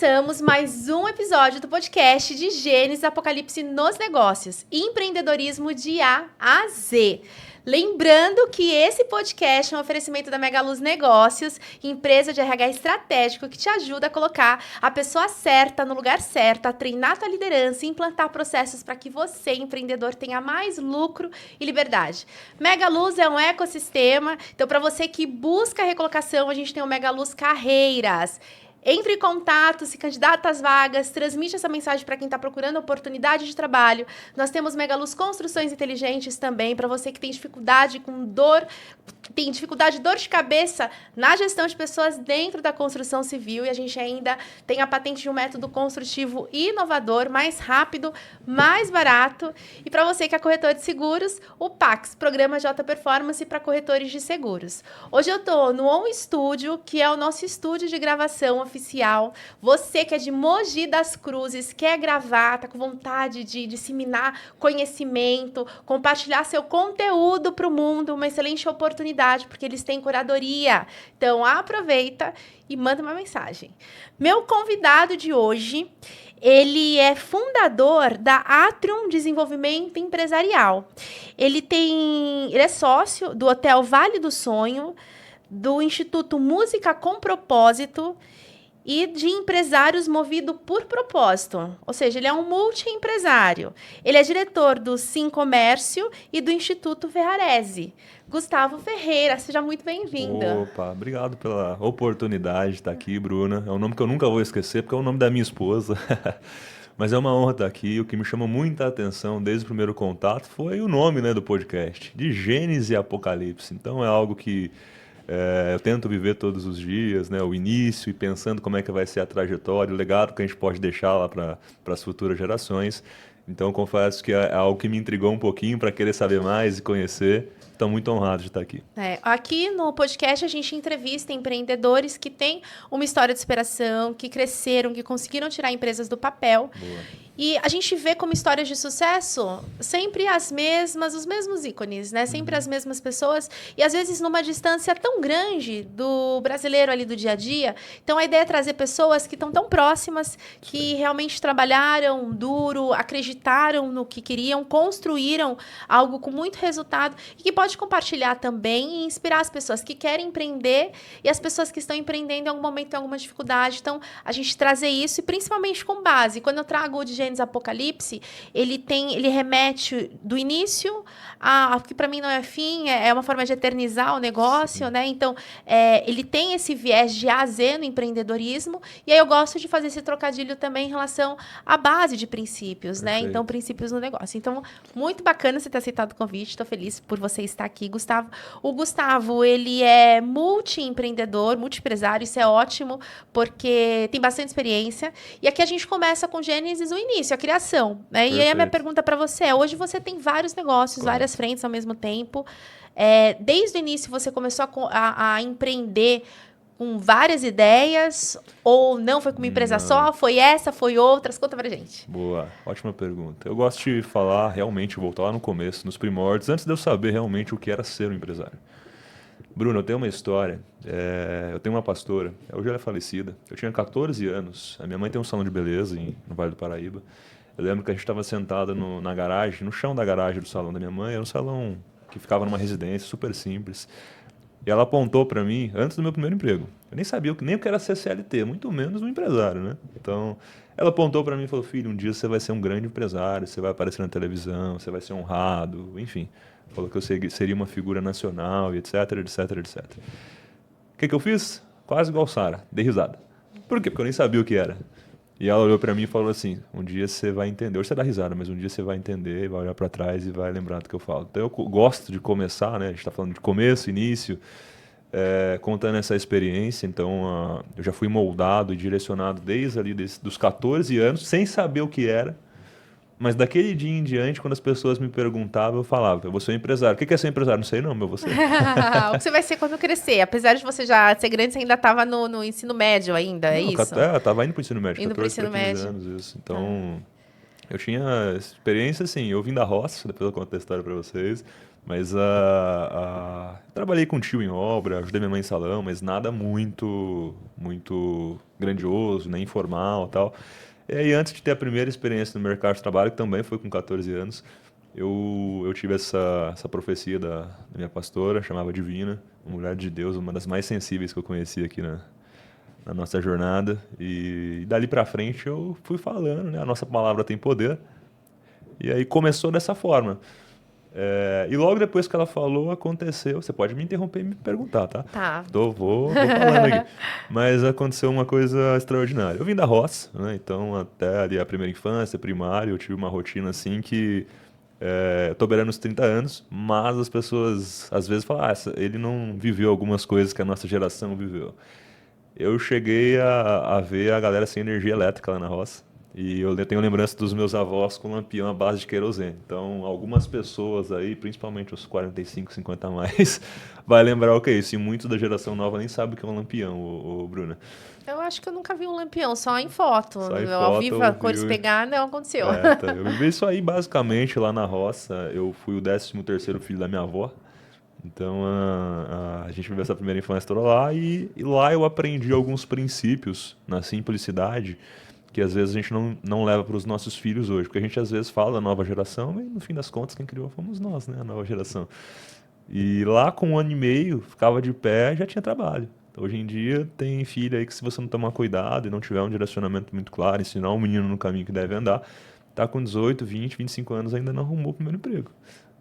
Começamos mais um episódio do podcast de Gênesis Apocalipse nos Negócios, empreendedorismo de A a Z. Lembrando que esse podcast é um oferecimento da Megaluz Negócios, empresa de RH estratégico que te ajuda a colocar a pessoa certa no lugar certo, a treinar a tua liderança e implantar processos para que você, empreendedor, tenha mais lucro e liberdade. Megaluz é um ecossistema, então para você que busca recolocação, a gente tem o Megaluz Carreiras. Entre em contato, se candidata às vagas, transmite essa mensagem para quem está procurando oportunidade de trabalho. Nós temos Megaluz Construções Inteligentes também, para você que tem dificuldade com dor de cabeça na gestão de pessoas dentro da construção civil. E a gente ainda tem a patente de um método construtivo inovador, mais rápido, mais barato. E para você que é corretor de seguros, o PAX, Programa de Alta Performance para corretores de seguros. Hoje eu estou no On Studio, que é o nosso estúdio de gravação oficial. Você que é de Mogi das Cruzes, quer gravar, está com vontade de disseminar conhecimento, compartilhar seu conteúdo para o mundo, uma excelente oportunidade, porque eles têm curadoria. Então, aproveita e manda uma mensagem. Meu convidado de hoje, ele é fundador da Atrium Desenvolvimento Empresarial. Ele é sócio do Hotel Vale do Sonho, do Instituto Música com Propósito e de Empresários Movido por Propósito. Ou seja, ele é um multiempresário. Ele é diretor do Sim Comércio e do Instituto Ferrarese. Gustavo Ferreira, seja muito bem-vindo. Opa, obrigado pela oportunidade de estar aqui, Bruna. É um nome que eu nunca vou esquecer, porque é o nome da minha esposa. Mas é uma honra estar aqui. O que me chama muita atenção desde o primeiro contato foi o nome, né, do podcast, de Gênesis e Apocalipse. Então é algo que eu tento viver todos os dias, né, o início e pensando como é que vai ser a trajetória, o legado que a gente pode deixar lá para as futuras gerações. Então, confesso que é algo que me intrigou um pouquinho para querer saber mais e conhecer. Estou muito honrado de estar aqui. Aqui no podcast a gente entrevista empreendedores que têm uma história de superação, que cresceram, que conseguiram tirar empresas do papel. Boa. E a gente vê como histórias de sucesso sempre os mesmos ícones, né? Sempre as mesmas pessoas. E às vezes numa distância tão grande do brasileiro ali do dia a dia. Então a ideia é trazer pessoas que estão tão próximas, que realmente trabalharam duro, acreditaram no que queriam, construíram algo com muito resultado e que pode compartilhar também e inspirar as pessoas que querem empreender e as pessoas que estão empreendendo em algum momento tem alguma dificuldade. Então a gente trazer isso e principalmente com base. Quando eu trago o de Gênesis Apocalipse, ele remete do início a que para mim não é fim, é uma forma de eternizar o negócio, sim, né? Então, ele tem esse viés de A a Z no empreendedorismo, e aí eu gosto de fazer esse trocadilho também em relação à base de princípios, né? Então, princípios no negócio. Então, muito bacana você ter aceitado o convite, estou feliz por você estar aqui, Gustavo. O Gustavo, ele é multiempreendedor, multiempresário, isso é ótimo, porque tem bastante experiência, e aqui a gente começa com Gênesis, o início, a criação, né? E aí a minha pergunta para você é, hoje você tem vários negócios, várias frentes ao mesmo tempo. Desde o início você começou a empreender com várias ideias ou não foi com uma empresa só? Foi essa, foi outras? Conta pra gente. Boa, ótima pergunta. Eu gosto de falar realmente, voltar lá no começo, nos primórdios, antes de eu saber realmente o que era ser um empresário. Bruno, eu tenho uma história. Eu tenho uma pastora, hoje ela é falecida. Eu tinha 14 anos. A minha mãe tem um salão de beleza no Vale do Paraíba. Eu lembro que a gente estava sentado na garagem, no chão da garagem do salão da minha mãe. Era um salão que ficava numa residência super simples. E ela apontou para mim, antes do meu primeiro emprego. Eu nem sabia nem o que era ser CLT, muito menos um empresário, né? Então, ela apontou para mim e falou, filho, um dia você vai ser um grande empresário, você vai aparecer na televisão, você vai ser honrado, enfim. Falou que eu seria uma figura nacional e etc, etc, etc. O que eu fiz? Quase igual Sara, dei risada. Por quê? Porque eu nem sabia o que era. E ela olhou pra mim e falou assim, um dia você vai entender, hoje você dá risada, mas um dia você vai entender, vai olhar pra trás e vai lembrar do que eu falo. Então eu gosto de começar, né? A gente tá falando de começo, início, contando essa experiência. Então eu já fui moldado e direcionado desde ali dos 14 anos, sem saber o que era. Mas daquele dia em diante, quando as pessoas me perguntavam, eu falava, eu vou ser um empresário. O que é ser empresário? Não sei não, mas você. O que você vai ser quando crescer? Apesar de você já ser grande, você ainda estava no ensino médio ainda, é isso? Eu estava indo para o ensino médio, indo 14 para 15 anos, isso. Então, eu tinha experiência, assim, eu vim da roça, depois eu conto a história para vocês, Mas trabalhei com tio em obra, ajudei minha mãe em salão, mas nada muito grandioso, nem informal e tal. E aí, antes de ter a primeira experiência no mercado de trabalho, que também foi com 14 anos, eu tive essa profecia da minha pastora, chamava Divina, uma mulher de Deus, uma das mais sensíveis que eu conheci aqui na nossa jornada. E dali pra frente eu fui falando, né? A nossa palavra tem poder. E aí começou dessa forma. E logo depois que ela falou, aconteceu. Você pode me interromper e me perguntar, tá? Tá. Vou falando aqui. Mas aconteceu uma coisa extraordinária. Eu vim da roça, né? Então, até ali a primeira infância, primária, eu tive uma rotina assim que. Eu tô beirando os 30 anos, mas as pessoas às vezes falam: ele não viveu algumas coisas que a nossa geração viveu. Eu cheguei a ver a galera sem energia elétrica lá na roça. E eu tenho lembrança dos meus avós com lampião à base de querosene. Então, algumas pessoas aí, principalmente os 45, 50 a mais, vai lembrar o que é isso. E muitos da geração nova nem sabem o que é um lampião, Bruna. Eu acho que eu nunca vi um lampião, só em foto. Só em Ao foto vivo, eu a cores vi. pegar, não aconteceu. Tá. Eu vivi isso aí basicamente lá na roça. Eu fui o 13º filho da minha avó. Então a gente viveu essa primeira infância toda lá e lá eu aprendi alguns princípios na simplicidade que às vezes a gente não leva para os nossos filhos hoje. Porque a gente às vezes fala da nova geração, mas no fim das contas quem criou fomos nós, né? A nova geração. E lá com 1 ano e meio, ficava de pé, já tinha trabalho. Hoje em dia tem filho aí que se você não tomar cuidado e não tiver um direcionamento muito claro, ensinar um menino no caminho que deve andar, tá com 18, 20, 25 anos ainda não arrumou o primeiro emprego.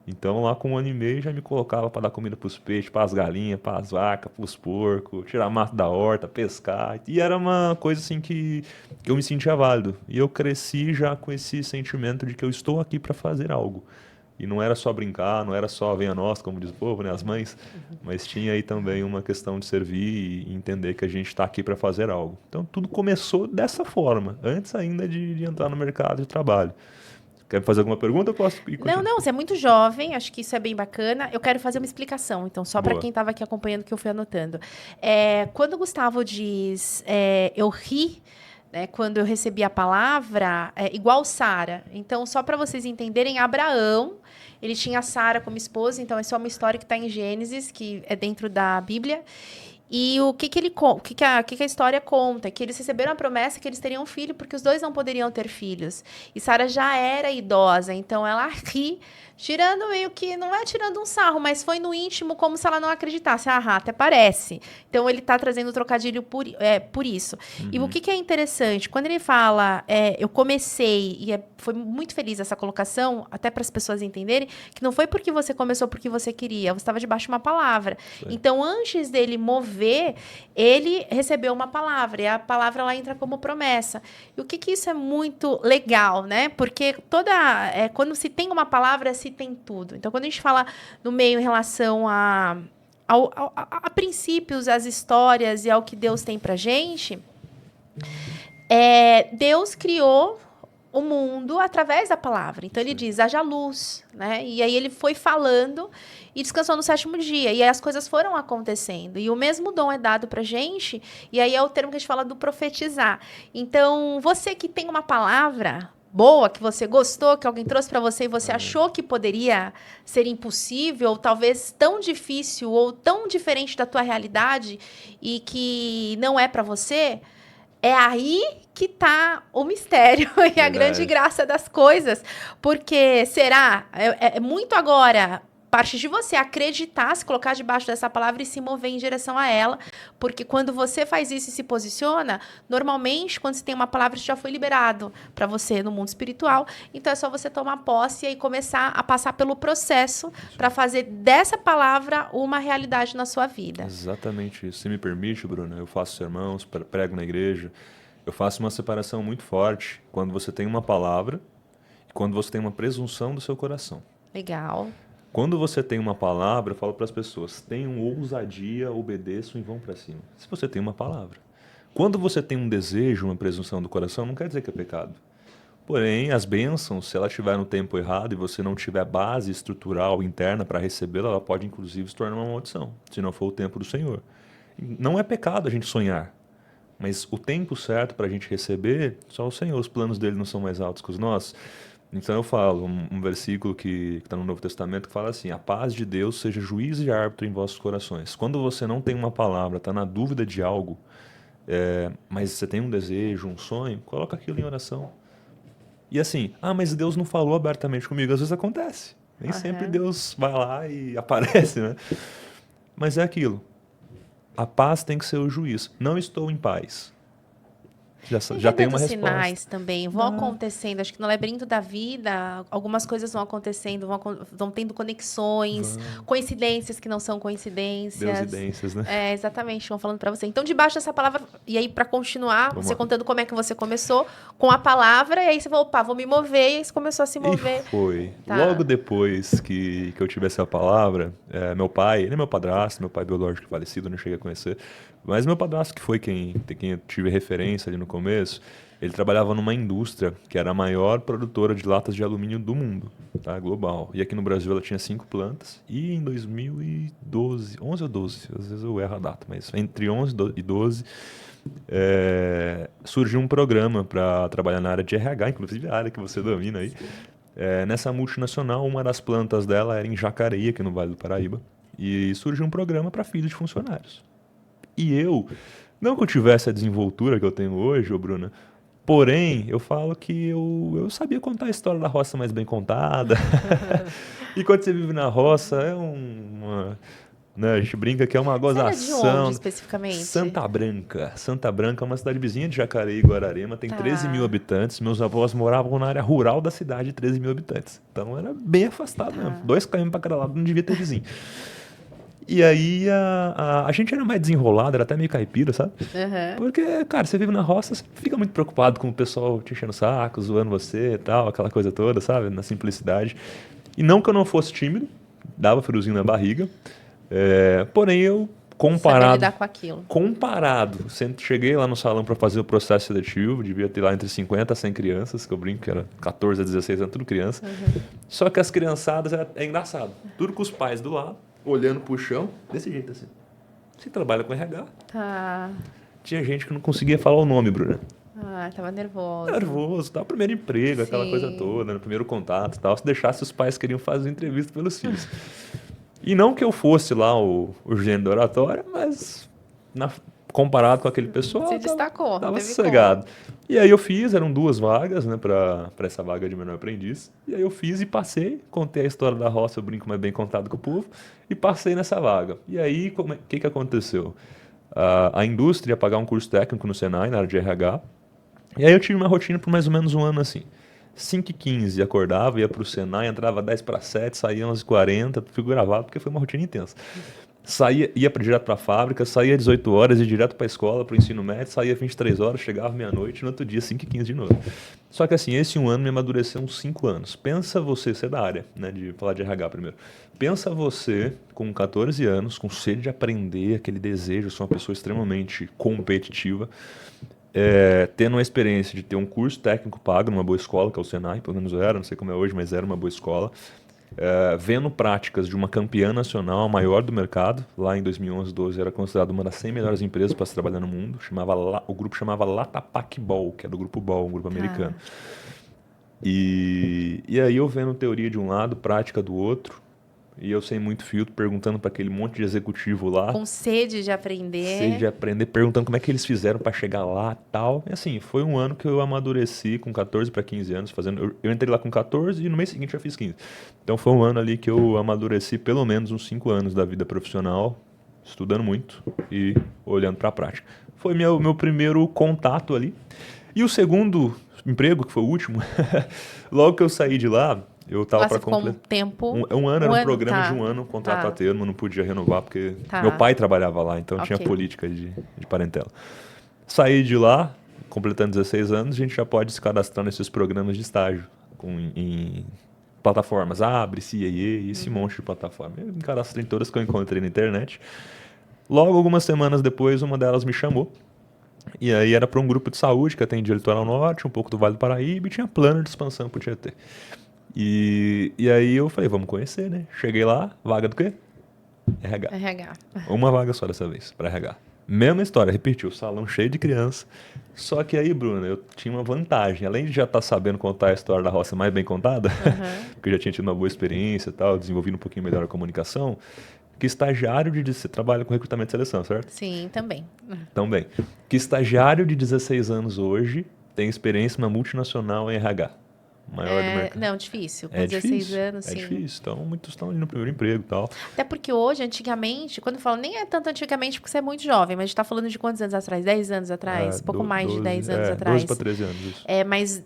Então lá com 1 ano e meio já me colocava para dar comida para os peixes, para as galinhas, para as vacas, para os porcos, tirar mato da horta, pescar. E era uma coisa assim que eu me sentia válido. E eu cresci já com esse sentimento de que eu estou aqui para fazer algo. E não era só brincar, não era só venha nós, como diz o povo, né, as mães, mas tinha aí também uma questão de servir e entender que a gente está aqui para fazer algo. Então tudo começou dessa forma, antes ainda de entrar no mercado de trabalho. Quer fazer alguma pergunta? Eu posso ir Não, não, você é muito jovem, acho que isso é bem bacana. Eu quero fazer uma explicação, então, só para Boa. quem estava aqui acompanhando que eu fui anotando. Quando o Gustavo diz eu ri, né, quando eu recebi a palavra, igual Sara. Então, só para vocês entenderem, Abraão, ele tinha Sara como esposa, então essa é uma história que está em Gênesis, que é dentro da Bíblia. E o que a história conta? Que eles receberam a promessa que eles teriam um filho, porque os dois não poderiam ter filhos. E Sara já era idosa, então ela ri, tirando meio que, não é tirando um sarro, mas foi no íntimo como se ela não acreditasse. Até parece. Então ele está trazendo o trocadilho por isso. E o que é interessante? Quando ele fala, eu comecei, e foi muito feliz essa colocação, até para as pessoas entenderem, que não foi porque você começou porque você queria, você estava debaixo de uma palavra. Sim. Então, antes dele mover, ele recebeu uma palavra, e a palavra ela entra como promessa. E o que isso é muito legal, né? Porque quando se tem uma palavra, se tem tudo. Então, quando a gente fala no meio em relação a princípios, às histórias e ao que Deus tem pra gente, Deus criou o mundo através da palavra. Então, ele diz, haja luz, né? E aí ele foi falando e descansou no 7º dia. E aí as coisas foram acontecendo. E o mesmo dom é dado pra gente. E aí é o termo que a gente fala do profetizar. Então, você que tem uma palavra boa, que você gostou, que alguém trouxe para você e você achou que poderia ser impossível, ou talvez tão difícil, ou tão diferente da tua realidade, e que não é para você, é aí que tá o mistério e a grande graça das coisas. Porque será? É muito agora parte de você acreditar, se colocar debaixo dessa palavra e se mover em direção a ela. Porque quando você faz isso e se posiciona, normalmente, quando você tem uma palavra, isso já foi liberado para você no mundo espiritual. Então, é só você tomar posse e aí começar a passar pelo processo para fazer dessa palavra uma realidade na sua vida. Exatamente isso. Se me permite, Bruna, eu faço sermãos, prego na igreja. Eu faço uma separação muito forte quando você tem uma palavra e quando você tem uma presunção do seu coração. Legal. Quando você tem uma palavra, eu falo para as pessoas, tenham ousadia, obedeçam e vão para cima. Se você tem uma palavra. Quando você tem um desejo, uma presunção do coração, não quer dizer que é pecado. Porém, as bênçãos, se ela estiver no tempo errado e você não tiver base estrutural interna para recebê-la, ela pode inclusive se tornar uma maldição, se não for o tempo do Senhor. Não é pecado a gente sonhar, mas o tempo certo para a gente receber, só o Senhor, os planos dele não são mais altos que os nossos. Então eu falo um versículo que está no Novo Testamento que fala assim: a paz de Deus seja juiz e árbitro em vossos corações. Quando você não tem uma palavra, está na dúvida de algo, mas você tem um desejo, um sonho, coloca aquilo em oração. E assim, mas Deus não falou abertamente comigo. Às vezes acontece. Nem sempre Aham. Deus vai lá e aparece, né? Mas é aquilo. A paz tem que ser o juiz. Não estou em paz. E Já vai tem dando uma resposta. sinais também, vão Dá. acontecendo. Acho que no labirinto da vida, algumas coisas vão acontecendo, vão tendo conexões, Vão. coincidências que não são coincidências. Deusidências, né? É, exatamente, vão falando pra você. Então, debaixo dessa palavra, e aí pra continuar, Vamos você lá. contando como é que você começou com a palavra, e aí você falou, opa, vou me mover, e aí você começou a se E mover. foi. Tá. Logo depois que eu tive essa palavra, meu pai, ele é meu padrasto, meu pai biológico falecido, eu não cheguei a conhecer, mas meu padrasto, que foi quem eu tive referência ali no começo, ele trabalhava numa indústria que era a maior produtora de latas de alumínio do mundo, tá? Global. E aqui no Brasil ela tinha 5 plantas, e em 2012, 11 ou 12, às vezes eu erro a data, mas entre 11 e 12, surgiu um programa para trabalhar na área de RH, inclusive a área que você domina aí. Nessa multinacional, uma das plantas dela era em Jacareí, aqui no Vale do Paraíba, e surgiu um programa para filhos de funcionários. E eu, não que eu tivesse a desenvoltura que eu tenho hoje, ô Bruna, porém, eu falo que eu sabia contar a história da roça mais bem contada. E quando você vive na roça, né, a gente brinca que é uma Você era de onde, gozação. especificamente? Santa Branca. Santa Branca é uma cidade vizinha de Jacareí, Guararema, tem 13 mil Tá, habitantes. Meus avós moravam na área rural da cidade de 13 mil habitantes. Então era bem afastado mesmo. tá. 2 km para cada lado, não devia ter vizinho. E aí a gente era mais desenrolado, era até meio caipira, sabe? Aham. Porque, cara, você vive na roça, você fica muito preocupado com o pessoal te enchendo o saco, zoando você e tal, aquela coisa toda, sabe? Na simplicidade. E não que eu não fosse tímido, dava friozinho na barriga. Porém, eu, Saber comparado lidar com aquilo. cheguei lá no salão para fazer o processo seletivo, devia ter lá entre 50 a 100 crianças, que eu brinco que era 14 a 16 anos, tudo criança. Só que as criançadas é engraçado. Tudo com os pais do lado, olhando pro chão, desse jeito assim. Você trabalha com RH. Tá. Tinha gente que não conseguia falar o nome, Bruna. Ah, tava nervoso. Nervoso, tá? Primeiro emprego, aquela coisa Sim. toda, no primeiro contato e tal. Se deixasse, os pais queriam fazer entrevista pelos filhos. E não que eu fosse lá o gênio da oratória, mas comparado com aquele pessoal, Se destacou, não tava teve sossegado. E aí eu fiz, eram 2 vagas, né, pra essa vaga de menor aprendiz. E aí eu fiz e passei, contei a história da roça, eu brinco, mas bem contado com o povo, e passei nessa vaga. E aí, o que aconteceu? A indústria ia pagar um curso técnico no Senai, na área de RH. E aí eu tive uma rotina por mais ou menos um ano assim. 5h15 acordava, ia pro Senai, entrava 10 para 7, saía 11h40, fico gravado porque foi uma rotina intensa. Ia direto para a fábrica, saía às 18 horas, ia direto para a escola, para o ensino médio, saía 23 horas, chegava meia-noite, no outro dia 5h15 de novo. Só que assim, esse um ano me amadureceu uns 5 anos. Pensa você é da área, né, de falar de RH primeiro. Pensa você com 14 anos, com sede de aprender, aquele desejo, sou uma pessoa extremamente competitiva, tendo uma experiência de ter um curso técnico pago numa boa escola, que é o Senai, pelo menos era, não sei como é hoje, mas era uma boa escola, vendo práticas de uma campeã nacional, a maior do mercado, lá em 2011, 12, era considerada uma das 100 melhores empresas para se trabalhar no mundo, o grupo chamava Latapac Ball, que é do grupo Ball, um grupo americano. E aí eu vendo teoria de um lado, prática do outro, e eu sem muito filtro, perguntando para aquele monte de executivo lá, Com sede de aprender. sede de aprender, perguntando como é que eles fizeram para chegar lá e tal. E assim, foi um ano que eu amadureci com 14 para 15 anos, fazendo. Eu entrei lá com 14 e no mês seguinte já fiz 15. Então foi um ano ali que eu amadureci pelo menos uns 5 anos da vida profissional, estudando muito e olhando para a prática. Foi meu primeiro contato ali. E o segundo emprego, que foi o último, logo que eu saí de lá, eu tava Lá para você ficou um completar. tempo. Um ano era um programa tá. de um ano, um contrato Tá. a termo, não podia renovar porque Tá. meu pai trabalhava lá, então tinha Ok. política de parentela. Saí de lá, completando 16 anos, a gente já pode se cadastrar nesses programas de estágio em plataformas, Abre, CIE, esse monte de plataforma. Eu me cadastrei em todas que eu encontrei na internet. Logo, algumas semanas depois, uma delas me chamou. E aí era para um grupo de saúde que atendia o Litoral Norte, um pouco do Vale do Paraíba e tinha plano de expansão para o Tietê. E aí eu falei, vamos conhecer, né? Cheguei lá, vaga do quê? RH. RH. Uma vaga só dessa vez, para RH. Mesma história, repetiu, salão cheio de criança. Só que aí, Bruno, eu tinha uma vantagem. Além de já estar sabendo contar a história da roça mais bem contada, Aham. porque eu já tinha tido uma boa experiência e tal, desenvolvido um pouquinho melhor a comunicação, que estagiário de... Você trabalha com recrutamento e seleção, certo? Sim, também. Também. Que estagiário de 16 anos hoje tem experiência na multinacional em RH, maior do mercado. Não, difícil. Com É 16 difícil, anos, é sim. difícil. Então, muitos estão ali no primeiro emprego e tal. Até porque hoje, antigamente, quando eu falo, nem é tanto antigamente porque você é muito jovem, mas a gente tá falando de quantos anos atrás? 10 anos atrás? Pouco mais de 10 anos 12 atrás. para 13 anos, isso. Mas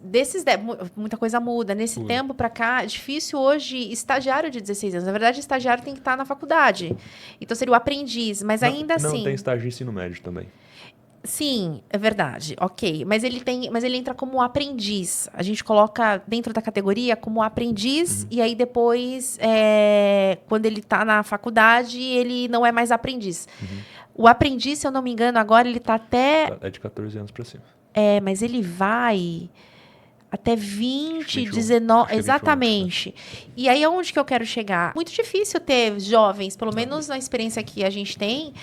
muita coisa muda. Nesse Muda. tempo pra cá, é difícil hoje estagiário de 16 anos. Na verdade, estagiário tem que estar na faculdade. Então seria o aprendiz, mas ainda Não, tem assim. estágio de ensino médio também. Sim, é verdade. Ok. Mas ele entra como aprendiz. A gente coloca dentro da categoria como aprendiz, e aí depois, quando ele está na faculdade, ele não é mais aprendiz. O aprendiz, se eu não me engano, agora ele está até. É de 14 anos para cima. Mas ele vai até Acho que 21. 19, Acho que é 21, exatamente. E aí, aonde que eu quero chegar? Muito difícil ter jovens, pelo menos na experiência que a gente tem,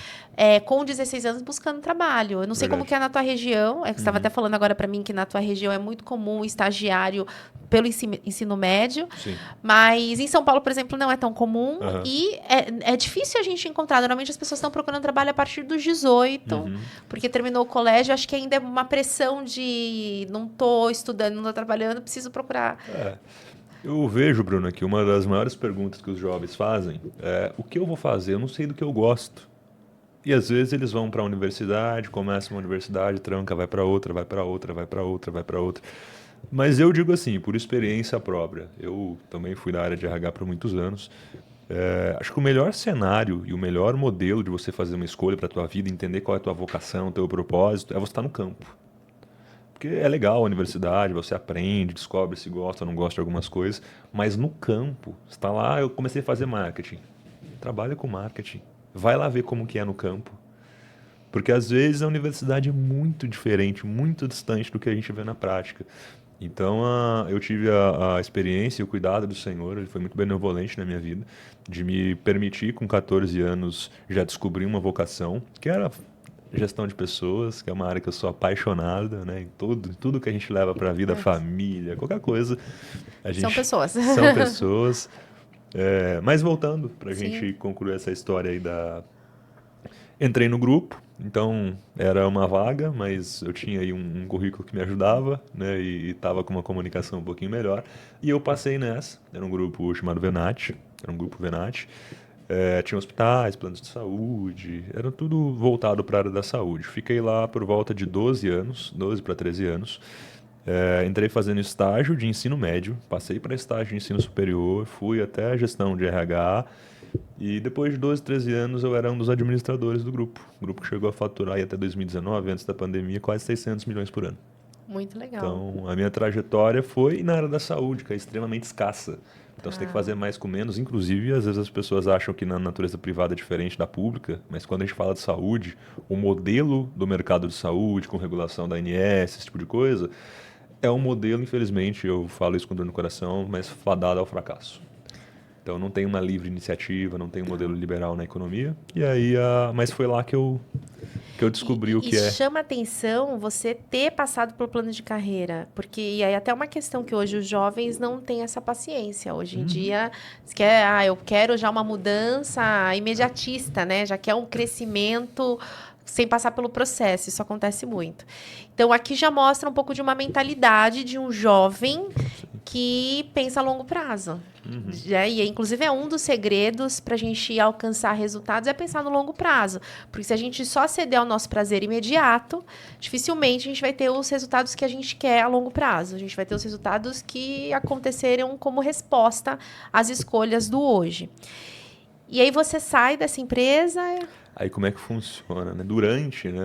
com 16 anos buscando trabalho. Eu não sei como Verdade. que é na tua região, que você estava até falando agora para mim que na tua região é muito comum o estagiário pelo ensino médio, Sim. mas em São Paulo, por exemplo, não é tão comum Aham. e é difícil a gente encontrar. Normalmente as pessoas estão procurando trabalho a partir dos 18, porque terminou o colégio. Acho que ainda é uma pressão de não estou estudando, não estou trabalhando, preciso procurar. Eu vejo, Bruno, que uma das maiores perguntas que os jovens fazem é: o que eu vou fazer? Eu não sei do que eu gosto. E às vezes eles vão para a universidade, começam uma universidade, tranca, vai para outra, vai para outra, vai para outra, vai para outra. Mas eu digo assim, por experiência própria, eu também fui da área de RH por muitos anos. Acho que o melhor cenário e o melhor modelo de você fazer uma escolha para a tua vida, entender qual é a tua vocação, o teu propósito, é você estar no campo. Porque é legal a universidade, você aprende, descobre se gosta ou não gosta de algumas coisas, mas no campo, você está lá, eu comecei a fazer marketing. Trabalha com marketing. Vai lá ver como que é no campo. Porque às vezes a universidade é muito diferente, muito distante do que a gente vê na prática. Então eu tive a experiência e o cuidado do Senhor, ele foi muito benevolente na minha vida, de me permitir com 14 anos já descobrir uma vocação, que era gestão de pessoas, que é uma área que eu sou apaixonado, né? Em tudo que a gente leva para a vida, família, qualquer coisa. São pessoas. São pessoas. Mas voltando, para a Sim. gente concluir essa história aí Entrei no grupo, então era uma vaga, mas eu tinha aí um currículo que me ajudava, né? E estava com uma comunicação um pouquinho melhor. E eu passei nessa. Era um grupo chamado Venat, era um grupo Venat. Tinha hospitais, planos de saúde, era tudo voltado para a área da saúde. Fiquei lá por volta de 12 anos, 12 para 13 anos. Entrei fazendo estágio de ensino médio, passei para estágio de ensino superior, fui até a gestão de RH e depois de 12, 13 anos eu era um dos administradores do grupo. O grupo que chegou a faturar aí até 2019, antes da pandemia, quase 600 milhões por ano. Muito legal. Então, a minha trajetória foi na área da saúde, que é extremamente escassa. Então, você tem que fazer mais com menos. Inclusive, às vezes as pessoas acham que na natureza privada é diferente da pública, mas quando a gente fala de saúde, o modelo do mercado de saúde, com regulação da ANS, esse tipo de coisa, é um modelo, infelizmente, eu falo isso com dor no coração, mas fadado ao fracasso. Então, não tem uma livre iniciativa, não tem um modelo liberal na economia. E aí, mas foi lá que eu descobri o que E é. chama atenção você ter passado pelo plano de carreira, porque e aí até uma questão que hoje os jovens não têm essa paciência. Hoje em dia, eu quero já uma mudança imediatista, né? Já quer um crescimento sem passar pelo processo. Isso acontece muito. Então, aqui já mostra um pouco de uma mentalidade de um jovem que pensa a longo prazo. E, inclusive, é um dos segredos para a gente alcançar resultados é pensar no longo prazo. Porque se a gente só ceder ao nosso prazer imediato, dificilmente a gente vai ter os resultados que a gente quer a longo prazo. A gente vai ter os resultados que aconteceram como resposta às escolhas do hoje. E aí você sai dessa empresa... Aí como é que funciona, né? Durante, né,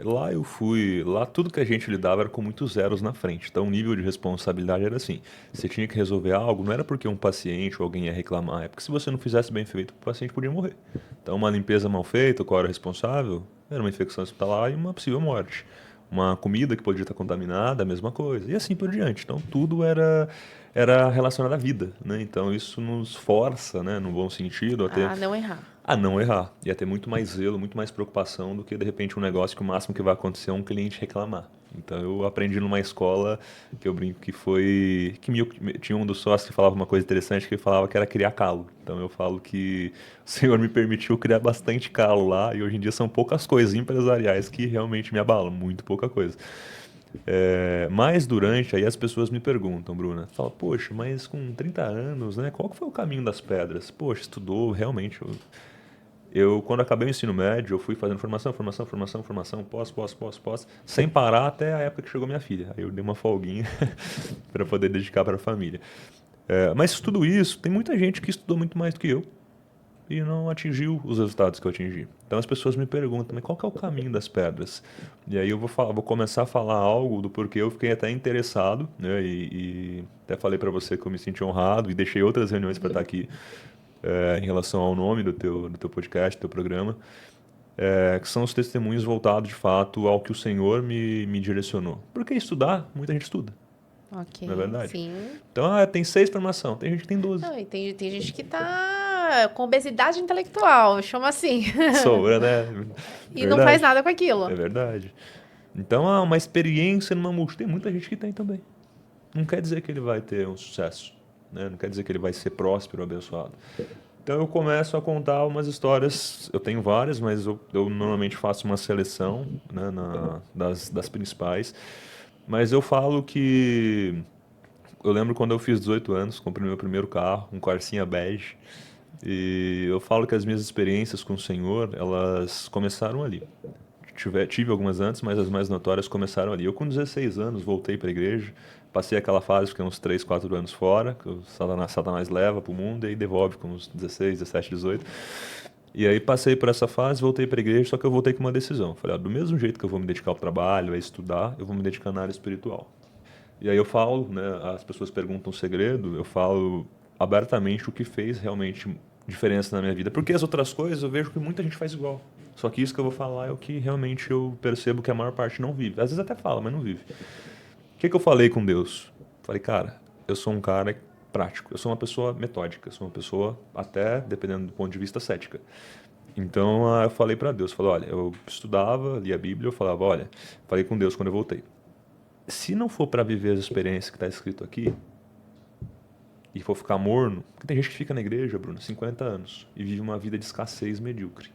lá tudo que a gente lidava era com muitos zeros na frente. Então o nível de responsabilidade era assim, você tinha que resolver algo, não era porque um paciente ou alguém ia reclamar, é porque se você não fizesse bem feito, o paciente podia morrer. Então uma limpeza mal feita, qual era o responsável? Era uma infecção hospitalar e uma possível morte. Uma comida que podia estar contaminada, a mesma coisa. E assim por diante. Então tudo era relacionado à vida, né? Então isso nos força, né, no bom sentido, até não errar. a não errar. Ia ter muito mais zelo, muito mais preocupação do que, de repente, um negócio que o máximo que vai acontecer é um cliente reclamar. Então, eu aprendi numa escola que eu brinco que foi... tinha um dos sócios que falava uma coisa interessante, que ele falava que era criar calo. Então, eu falo que o Senhor me permitiu criar bastante calo lá, e hoje em dia são poucas coisas empresariais que realmente me abalam, muito pouca coisa. Mas durante, aí as pessoas me perguntam, Bruna, fala, poxa, mas com 30 anos, né, qual que foi o caminho das pedras? Poxa, estudou, realmente, quando acabei o ensino médio, eu fui fazendo formação, pós, sem parar até a época que chegou minha filha. Aí eu dei uma folguinha para poder dedicar para a família. Mas tudo isso, tem muita gente que estudou muito mais do que eu e não atingiu os resultados que eu atingi. Então as pessoas me perguntam, mas qual que é o caminho das pedras? E aí eu vou começar a falar algo do porquê eu fiquei até interessado, né? E até falei para você que eu me senti honrado e deixei outras reuniões para estar aqui em relação ao nome do teu podcast, do teu programa, que são os testemunhos voltados de fato ao que o Senhor me direcionou. Porque estudar, muita gente estuda, Ok, não é verdade? sim. Então, tem 6 formação, tem gente que tem 12. Não, e tem gente que tá com obesidade intelectual, chama assim. Sobra, né? E não faz nada com aquilo. É verdade. Então, uma experiência numa multi, tem muita gente que tem também. Não quer dizer que ele vai ter um sucesso, né? Não quer dizer que ele vai ser próspero, abençoado. Então eu começo a contar umas histórias, eu tenho várias, mas eu normalmente faço uma seleção, né, das principais. Mas eu falo que eu lembro quando eu fiz 18 anos, comprei meu primeiro carro, um Corsinha bege, e eu falo que as minhas experiências com o Senhor, elas começaram ali. Tive algumas antes, mas as mais notórias começaram ali. Eu, com 16 anos, voltei para a igreja, passei aquela fase, fiquei uns 3, 4 anos fora, que o Satanás leva para o mundo e aí devolve com uns 16, 17, 18. E aí passei por essa fase, voltei para a igreja, só que eu voltei com uma decisão. Falei, do mesmo jeito que eu vou me dedicar ao trabalho, a estudar, eu vou me dedicar na área espiritual. E aí eu falo, né, as pessoas perguntam um segredo, eu falo abertamente o que fez realmente diferença na minha vida. Porque as outras coisas eu vejo que muita gente faz igual. Só que isso que eu vou falar é o que realmente eu percebo que a maior parte não vive. Às vezes até fala, mas não vive. O que eu falei com Deus? Falei, cara, eu sou um cara prático, eu sou uma pessoa metódica, eu sou uma pessoa até, dependendo do ponto de vista, cética. Então eu falei para Deus, falei, olha, eu estudava, lia a Bíblia, eu falava, olha, falei com Deus quando eu voltei. Se não for para viver as experiências que está escrito aqui, e for ficar morno, porque tem gente que fica na igreja, Bruno, 50 anos, e vive uma vida de escassez medíocre.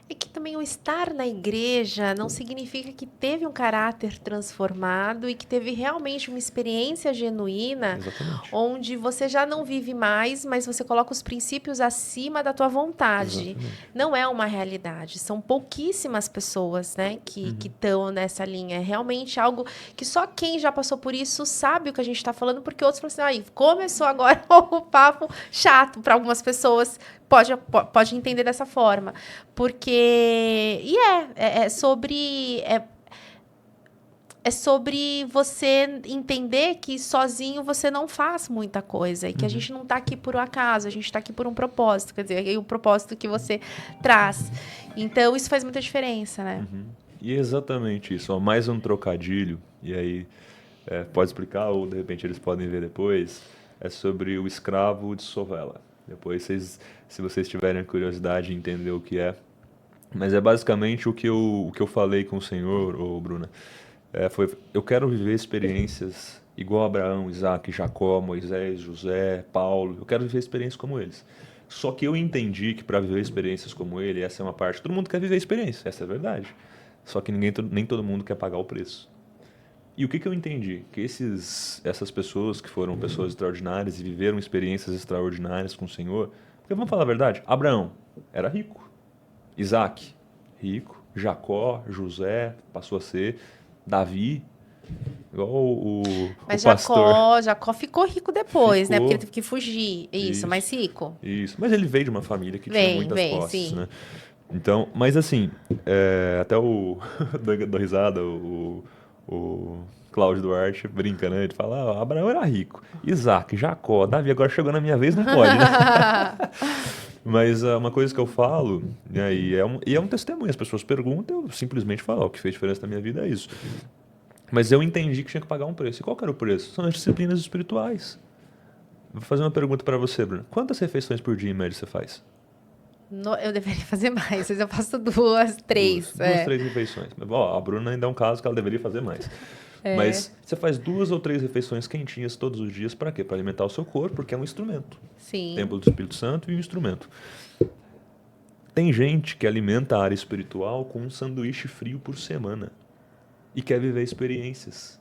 É que também o estar na igreja não significa que teve um caráter transformado e que teve realmente uma experiência genuína, Exatamente. onde você já não vive mais, mas você coloca os princípios acima da tua vontade. Exatamente. Não é uma realidade. São pouquíssimas pessoas, né, que estão nessa linha. É realmente algo que só quem já passou por isso sabe o que a gente está falando, porque outros falam assim, começou agora o papo chato para algumas pessoas. Pode entender dessa forma. Porque... E é sobre... É sobre você entender que sozinho você não faz muita coisa. E que a gente não está aqui por um acaso. A gente está aqui por um propósito. Quer dizer, o propósito que você traz. Então, isso faz muita diferença, né? E é exatamente isso. Ó, mais um trocadilho. E aí, pode explicar ou, de repente, eles podem ver depois. É sobre o escravo de Sovela. Depois, se vocês tiverem a curiosidade de entender o que é. Mas é basicamente o que eu falei com o Senhor, ô Bruna. Eu quero viver experiências igual Abraão, Isaac, Jacó, Moisés, José, Paulo. Eu quero viver experiências como eles. Só que eu entendi que para viver experiências como ele, essa é uma parte. Todo mundo quer viver experiência, essa é a verdade. Só que nem todo mundo quer pagar o preço. E o que eu entendi? Que essas pessoas que foram pessoas extraordinárias e viveram experiências extraordinárias com o Senhor... Porque vamos falar a verdade, Abraão era rico. Isaac, rico. Jacó, José, passou a ser. Davi, igual Mas o pastor. Jacó ficou rico depois, né? Ficou. Porque ele teve que fugir. Isso, mais rico. Isso. Mas ele veio de uma família que tinha muitas posses, sim. né? Então, mas assim, até dou risada, o Cláudio Duarte brinca, né? Ele fala, Abraão era rico, Isaac, Jacó, Davi, agora chegou na minha vez, não pode, né? Mas uma coisa que eu falo, né, e é um testemunho, as pessoas perguntam, eu simplesmente falo, o que fez diferença na minha vida é isso. Mas eu entendi que tinha que pagar um preço. E qual que era o preço? São as disciplinas espirituais. Vou fazer uma pergunta para você, Bruno. Quantas refeições por dia, em média, você faz? Eu deveria fazer mais, mas eu faço 2, 3. Duas, 3 refeições. Mas, ó, a Bruna ainda é um caso que ela deveria fazer mais. Mas você faz 2 ou 3 refeições quentinhas todos os dias para quê? Para alimentar o seu corpo, porque é um instrumento. Sim. Templo do Espírito Santo e um instrumento. Tem gente que alimenta a área espiritual com um sanduíche frio por semana e quer viver experiências.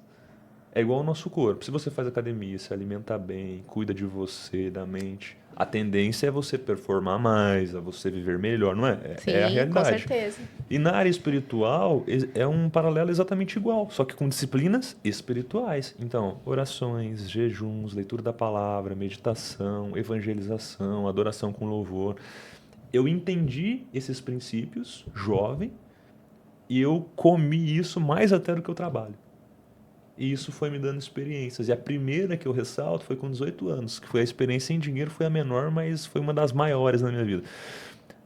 É igual ao nosso corpo. Se você faz academia, se alimenta bem, cuida de você, da mente, a tendência é você performar mais, a você viver melhor, não é? Sim, É a realidade. com certeza. E na área espiritual é um paralelo exatamente igual, só que com disciplinas espirituais. Então, orações, jejuns, leitura da palavra, meditação, evangelização, adoração com louvor. Eu entendi esses princípios jovem e eu comi isso mais até do que eu trabalho. E isso foi me dando experiências. E a primeira que eu ressalto foi com 18 anos, que foi a experiência em dinheiro, foi a menor, mas foi uma das maiores na minha vida.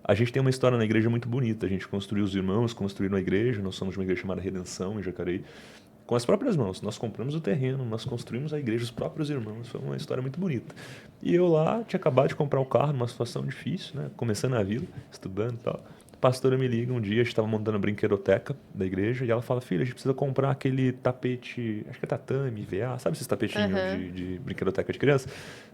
A gente tem uma história na igreja muito bonita. A gente construiu os irmãos, construíram a igreja. Nós somos de uma igreja chamada Redenção, em Jacareí. Com as próprias mãos. Nós compramos o terreno, nós construímos a igreja, os próprios irmãos. Foi uma história muito bonita. E eu lá tinha acabado de comprar o carro, numa situação difícil, né? Começando a vida, estudando e tal. A pastora me liga um dia, a gente estava montando a brinquedoteca da igreja, e ela fala, filha, a gente precisa comprar aquele tapete, acho que é tatame, VA, sabe esses tapetinhos de brinquedoteca de criança?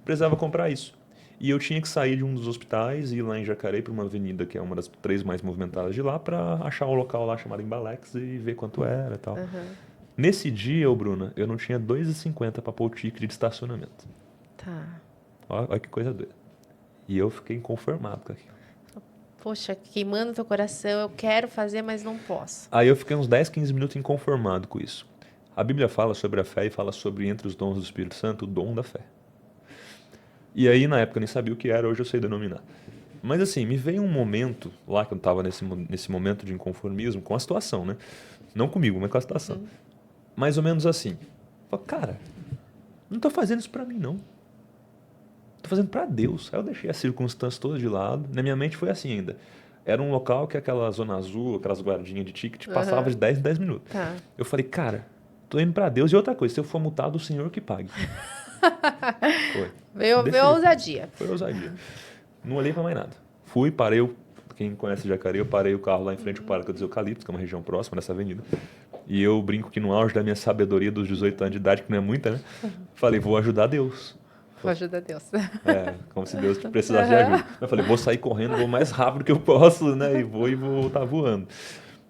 Precisava comprar isso. E eu tinha que sair de um dos hospitais e ir lá em Jacareí para uma avenida que é uma das 3 mais movimentadas de lá para achar um local lá chamado Embalex e ver quanto era e tal. Nesse dia, Bruna, eu não tinha R$2,50 para pôr o ticket de estacionamento. Tá. Olha que coisa doida. E eu fiquei inconformado com aquilo. Poxa, queimando teu coração, eu quero fazer, mas não posso. Aí eu fiquei uns 10, 15 minutos inconformado com isso. A Bíblia fala sobre a fé e fala sobre, entre os dons do Espírito Santo, o dom da fé. E aí, na época, eu nem sabia o que era, hoje eu sei denominar. Mas assim, me veio um momento, lá que eu estava nesse momento de inconformismo, com a situação, né? Não comigo, mas com a situação. Mais ou menos assim. Falei, cara, não estou fazendo isso para mim, não. Estou fazendo para Deus. Aí eu deixei as circunstâncias todas de lado. Na minha mente foi assim ainda. Era um local que aquela zona azul, aquelas guardinhas de ticket, passava de 10 em 10 minutos. Tá. Eu falei, cara, tô indo para Deus. E outra coisa, se eu for multado, o Senhor que pague. Foi. Veio ousadia. Foi ousadia. Não olhei para mais nada. Fui, parei, quem conhece Jacareí, eu parei o carro lá em frente ao Parque dos Eucaliptos, que é uma região próxima dessa avenida. E eu brinco que no auge da minha sabedoria dos 18 anos de idade, que não é muita, né? Falei, vou ajudar Deus. Vou ajudar Deus. É, como se Deus precisasse de ajuda. Eu falei, vou sair correndo, vou o mais rápido que eu posso, né? E vou voltar voando.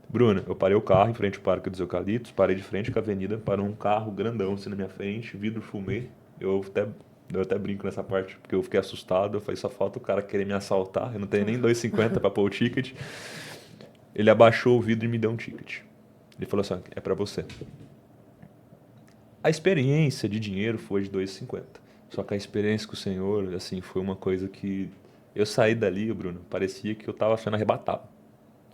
Bruna, eu parei o carro em frente ao Parque dos Eucaliptos, parei de frente com a avenida, parou um carro grandão assim na minha frente, vidro fumê. Eu até brinco nessa parte, porque eu fiquei assustado. Eu falei, só falta o cara querer me assaltar. Eu não tenho nem R$2,50 para pôr o ticket. Ele abaixou o vidro e me deu um ticket. Ele falou assim, é para você. A experiência de dinheiro foi de R$2,50. Só que a experiência com o Senhor, assim, foi uma coisa que... Eu saí dali, Bruno, parecia que eu estava sendo arrebatado.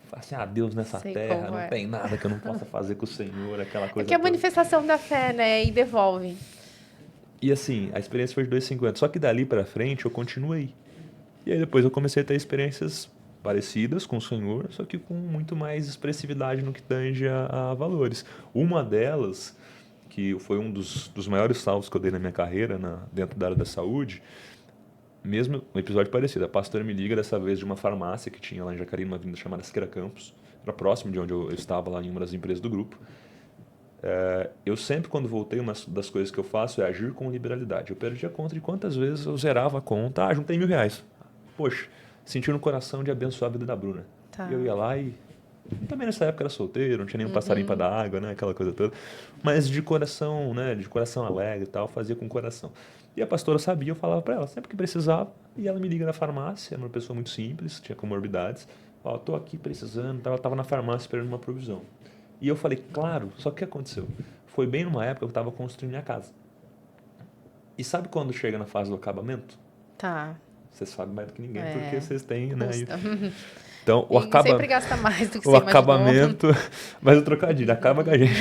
Falei assim, Deus nessa terra, não tem nada que eu não possa fazer com o Senhor, aquela coisa. É que é a manifestação da fé, né? E devolve. E assim, a experiência foi de R$2,50. Só que dali pra frente eu continuei. E aí depois eu comecei a ter experiências parecidas com o Senhor, só que com muito mais expressividade no que tange a valores. Uma delas, que foi um dos maiores saltos que eu dei na minha carreira, dentro da área da saúde, mesmo um episódio parecido. A pastora me liga dessa vez de uma farmácia que tinha lá em Jacareí, numa avenida chamada Siqueira Campos. Era próximo de onde eu estava, lá em uma das empresas do grupo. Eu sempre, quando voltei, uma das coisas que eu faço é agir com liberalidade. Eu perdi a conta de quantas vezes eu zerava a conta. Juntei R$1.000. Poxa, senti no coração de abençoar a vida da Bruna. Tá. E eu ia lá e... Também nessa época era solteiro, não tinha nenhum passarinho para dar água, né? Aquela coisa toda. Mas de coração, né? De coração alegre e tal, fazia com coração. E a pastora sabia, eu falava para ela, sempre que precisava. E ela me liga na farmácia, era uma pessoa muito simples, tinha comorbidades. Ó, tô aqui precisando, ela estava na farmácia esperando uma provisão. E eu falei, claro, só que o que aconteceu? Foi bem numa época que eu estava construindo minha casa. E sabe quando chega na fase do acabamento? Tá. Vocês sabem mais do que ninguém, porque vocês têm, né? Então, sempre gasta mais do que o acabamento, mas o trocadilho, acaba com a gente.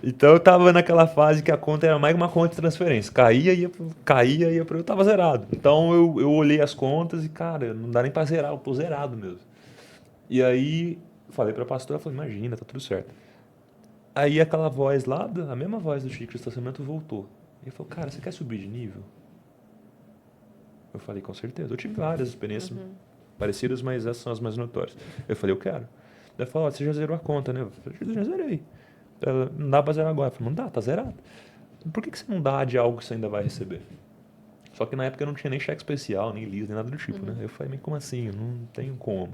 Então eu tava naquela fase que a conta era mais uma conta de transferência. Caía, ia para eu tava zerado. Então eu olhei as contas e, cara, não dá nem para zerar, eu tô zerado mesmo. E aí falei pra pastora, falei, imagina, tá tudo certo. Aí aquela voz lá, a mesma voz do Chico de estacionamento voltou. Ele falou, cara, você quer subir de nível? Eu falei, com certeza. Eu tive várias experiências parecidas, mas essas são as mais notórias. Eu falei, eu quero. Ela falou, você já zerou a conta, né? Eu falei, já zerei. Ela, não dá pra zerar agora. Eu falei, não dá, tá zerado. Por que você não dá de algo que você ainda vai receber? Só que na época eu não tinha nem cheque especial, nem lease, nem nada do tipo, né? Eu falei, mas como assim? Eu não tenho como.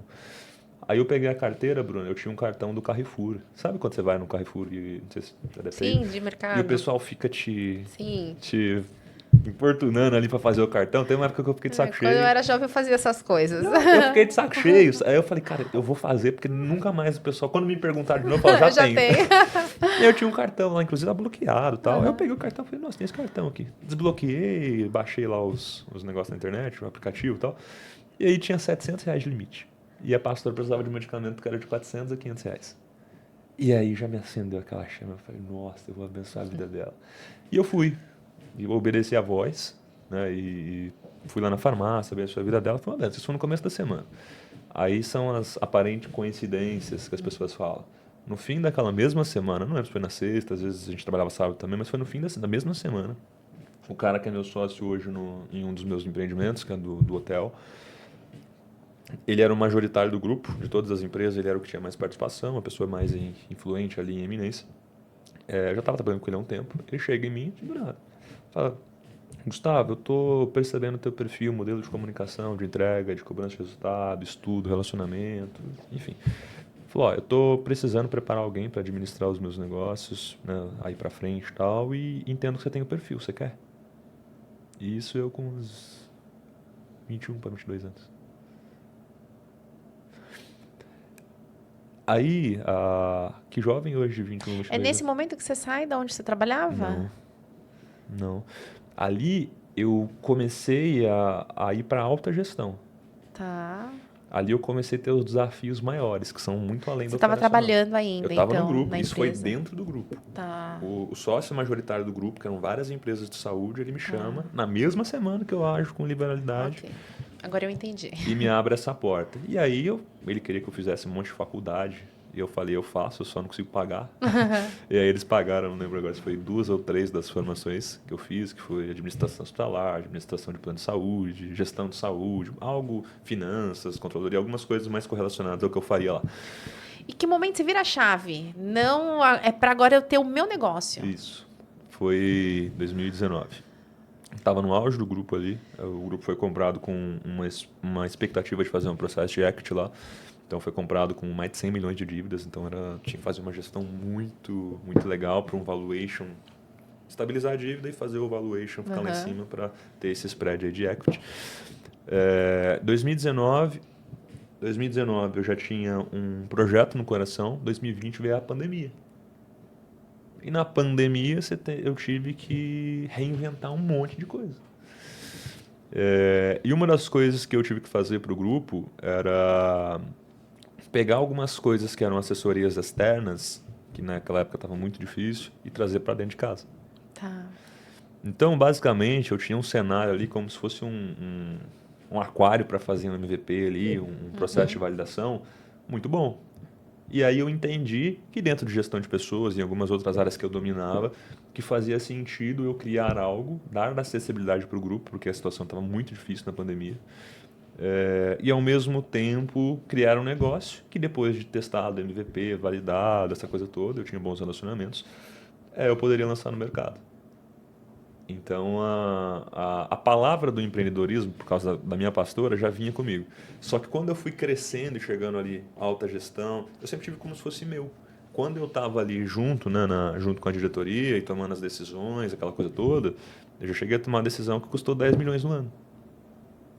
Aí eu peguei a carteira, Bruno, eu tinha um cartão do Carrefour. Sabe quando você vai no Carrefour e não sei se já deve ter ido? Sim, de E o mercado. pessoal fica Sim. te importunando ali pra fazer o cartão. Tem uma época que eu fiquei de saco Quando eu cheio. era jovem, eu fazia essas coisas. Não, eu fiquei de saco cheio. Aí eu falei, cara, eu vou fazer, porque nunca mais o pessoal, quando me perguntar de novo, eu falo, já Eu já tenho. tenho. E eu tinha um cartão lá, inclusive tá bloqueado e tal. Aí eu peguei o cartão e falei, nossa, tem esse cartão aqui. Desbloqueei, baixei lá os negócios na internet, o aplicativo e tal. E aí tinha R$ 700 de limite. E a pastora precisava de um medicamento que era de R$ 400 a R$ 500. E aí já me acendeu aquela chama. Eu falei, nossa, eu vou abençoar a vida dela. E eu fui. E eu obedeci a voz, né? E fui lá na farmácia, abençoei a vida dela. Foi uma benção. Isso foi no começo da semana. Aí são as aparentes coincidências que as pessoas falam. No fim daquela mesma semana, não lembro se foi na sexta, às vezes a gente trabalhava sábado também, mas foi no fim da mesma semana. O cara que é meu sócio hoje em um dos meus empreendimentos, que é do hotel, ele era o majoritário do grupo, de todas as empresas, ele era o que tinha mais participação, a pessoa mais influente ali em eminência. Eu já estava trabalhando com ele há um tempo. Ele chega em mim, do nada. Fala, Gustavo, eu estou percebendo o teu perfil, modelo de comunicação, de entrega, de cobrança de resultado, estudo, relacionamento, enfim. Falou, ó, eu estou precisando preparar alguém para administrar os meus negócios, né, aí para frente e tal, e entendo que você tem o perfil, você quer? E isso eu com uns 21 para 22 anos. Aí, que jovem hoje de 21, 22 É nesse anos? momento que você sai da onde você trabalhava? Não, não. Ali eu comecei a ir para alta gestão. Tá. Ali eu comecei a ter os desafios maiores, que são muito além do Você estava operacional. trabalhando Eu ainda, estava no então, grupo, na isso foi empresa. dentro do grupo. Tá. O sócio majoritário do grupo, que eram várias empresas de saúde, ele me chama na mesma semana que eu ajo com liberalidade Ok. Agora eu entendi. e me abre essa porta. E aí ele queria que eu fizesse um monte de faculdade. E eu falei, eu faço, eu só não consigo pagar. E aí eles pagaram, não lembro agora se foi 2 ou 3 das formações que eu fiz, que foi administração hospitalar, administração de plano de saúde, gestão de saúde, algo, finanças, controladoria, algumas coisas mais correlacionadas ao que eu faria lá. E que momento você vira a chave? Não, é para agora eu ter o meu negócio. Isso. Foi 2019. Estava no auge do grupo ali. O grupo foi comprado com uma expectativa de fazer um processo de equity lá. Então foi comprado com mais de 100 milhões de dívidas. Então tinha que fazer uma gestão muito, muito legal para um valuation, estabilizar a dívida e fazer o valuation ficar lá em cima para ter esse spread aí de equity. 2019 eu já tinha um projeto no coração. 2020 veio a pandemia. E na pandemia eu tive que reinventar um monte de coisa. E uma das coisas que eu tive que fazer para o grupo era pegar algumas coisas que eram assessorias externas, que naquela época estava muito difícil, e trazer para dentro de casa. Tá. Então, basicamente, eu tinha um cenário ali como se fosse um aquário para fazer um MVP ali, um processo de validação muito bom. E aí eu entendi que dentro de gestão de pessoas e em algumas outras áreas que eu dominava, que fazia sentido eu criar algo, dar acessibilidade para o grupo, porque a situação estava muito difícil na pandemia, e ao mesmo tempo criar um negócio que depois de testado, MVP, validado, essa coisa toda, eu tinha bons relacionamentos, eu poderia lançar no mercado. Então, a palavra do empreendedorismo, por causa da minha pastora, já vinha comigo. Só que quando eu fui crescendo e chegando ali, alta gestão, eu sempre tive como se fosse meu. Quando eu estava ali junto, né, junto com a diretoria e tomando as decisões, aquela coisa toda, eu já cheguei a tomar uma decisão que custou 10 milhões no ano.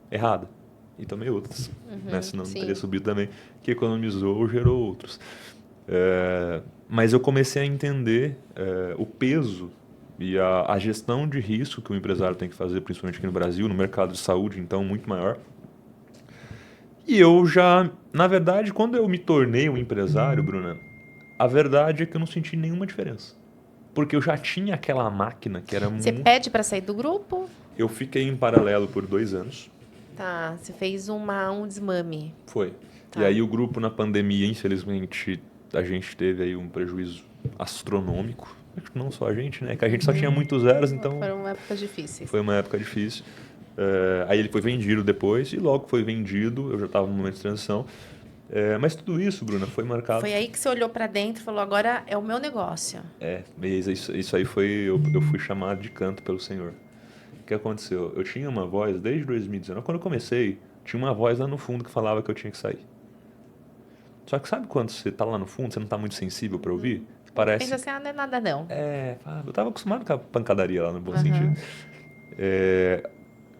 Errada. E tomei outras, né, senão não teria subido também, que economizou ou gerou outros. Mas eu comecei a entender o peso e a gestão de risco que o empresário tem que fazer, principalmente aqui no Brasil, no mercado de saúde, então, muito maior. E eu já, na verdade, quando eu me tornei um empresário, Bruna, a verdade é que eu não senti nenhuma diferença. Porque eu já tinha aquela máquina que era Você pede para sair do grupo? Eu fiquei em paralelo por 2 anos. Tá, você fez um desmame. Foi. Tá. E aí o grupo na pandemia, infelizmente, a gente teve aí um prejuízo astronômico. Não só a gente, né? Que a gente só tinha muitos zeros, então Foram épocas difíceis. foi uma época difícil. Aí ele foi vendido depois, e logo que foi vendido, eu já estava no momento de transição. Mas tudo isso, Bruna, foi marcado. Foi aí que você olhou pra dentro e falou, agora é o meu negócio. Mas isso aí foi. Eu fui chamado de canto pelo Senhor. O que aconteceu? Eu tinha uma voz desde 2019. Quando eu comecei, tinha uma voz lá no fundo que falava que eu tinha que sair. Só que sabe quando você tá lá no fundo, você não tá muito sensível para ouvir? Pensa Parece. assim, não é nada não. Eu tava acostumado com a pancadaria lá no bom sentido. Aham.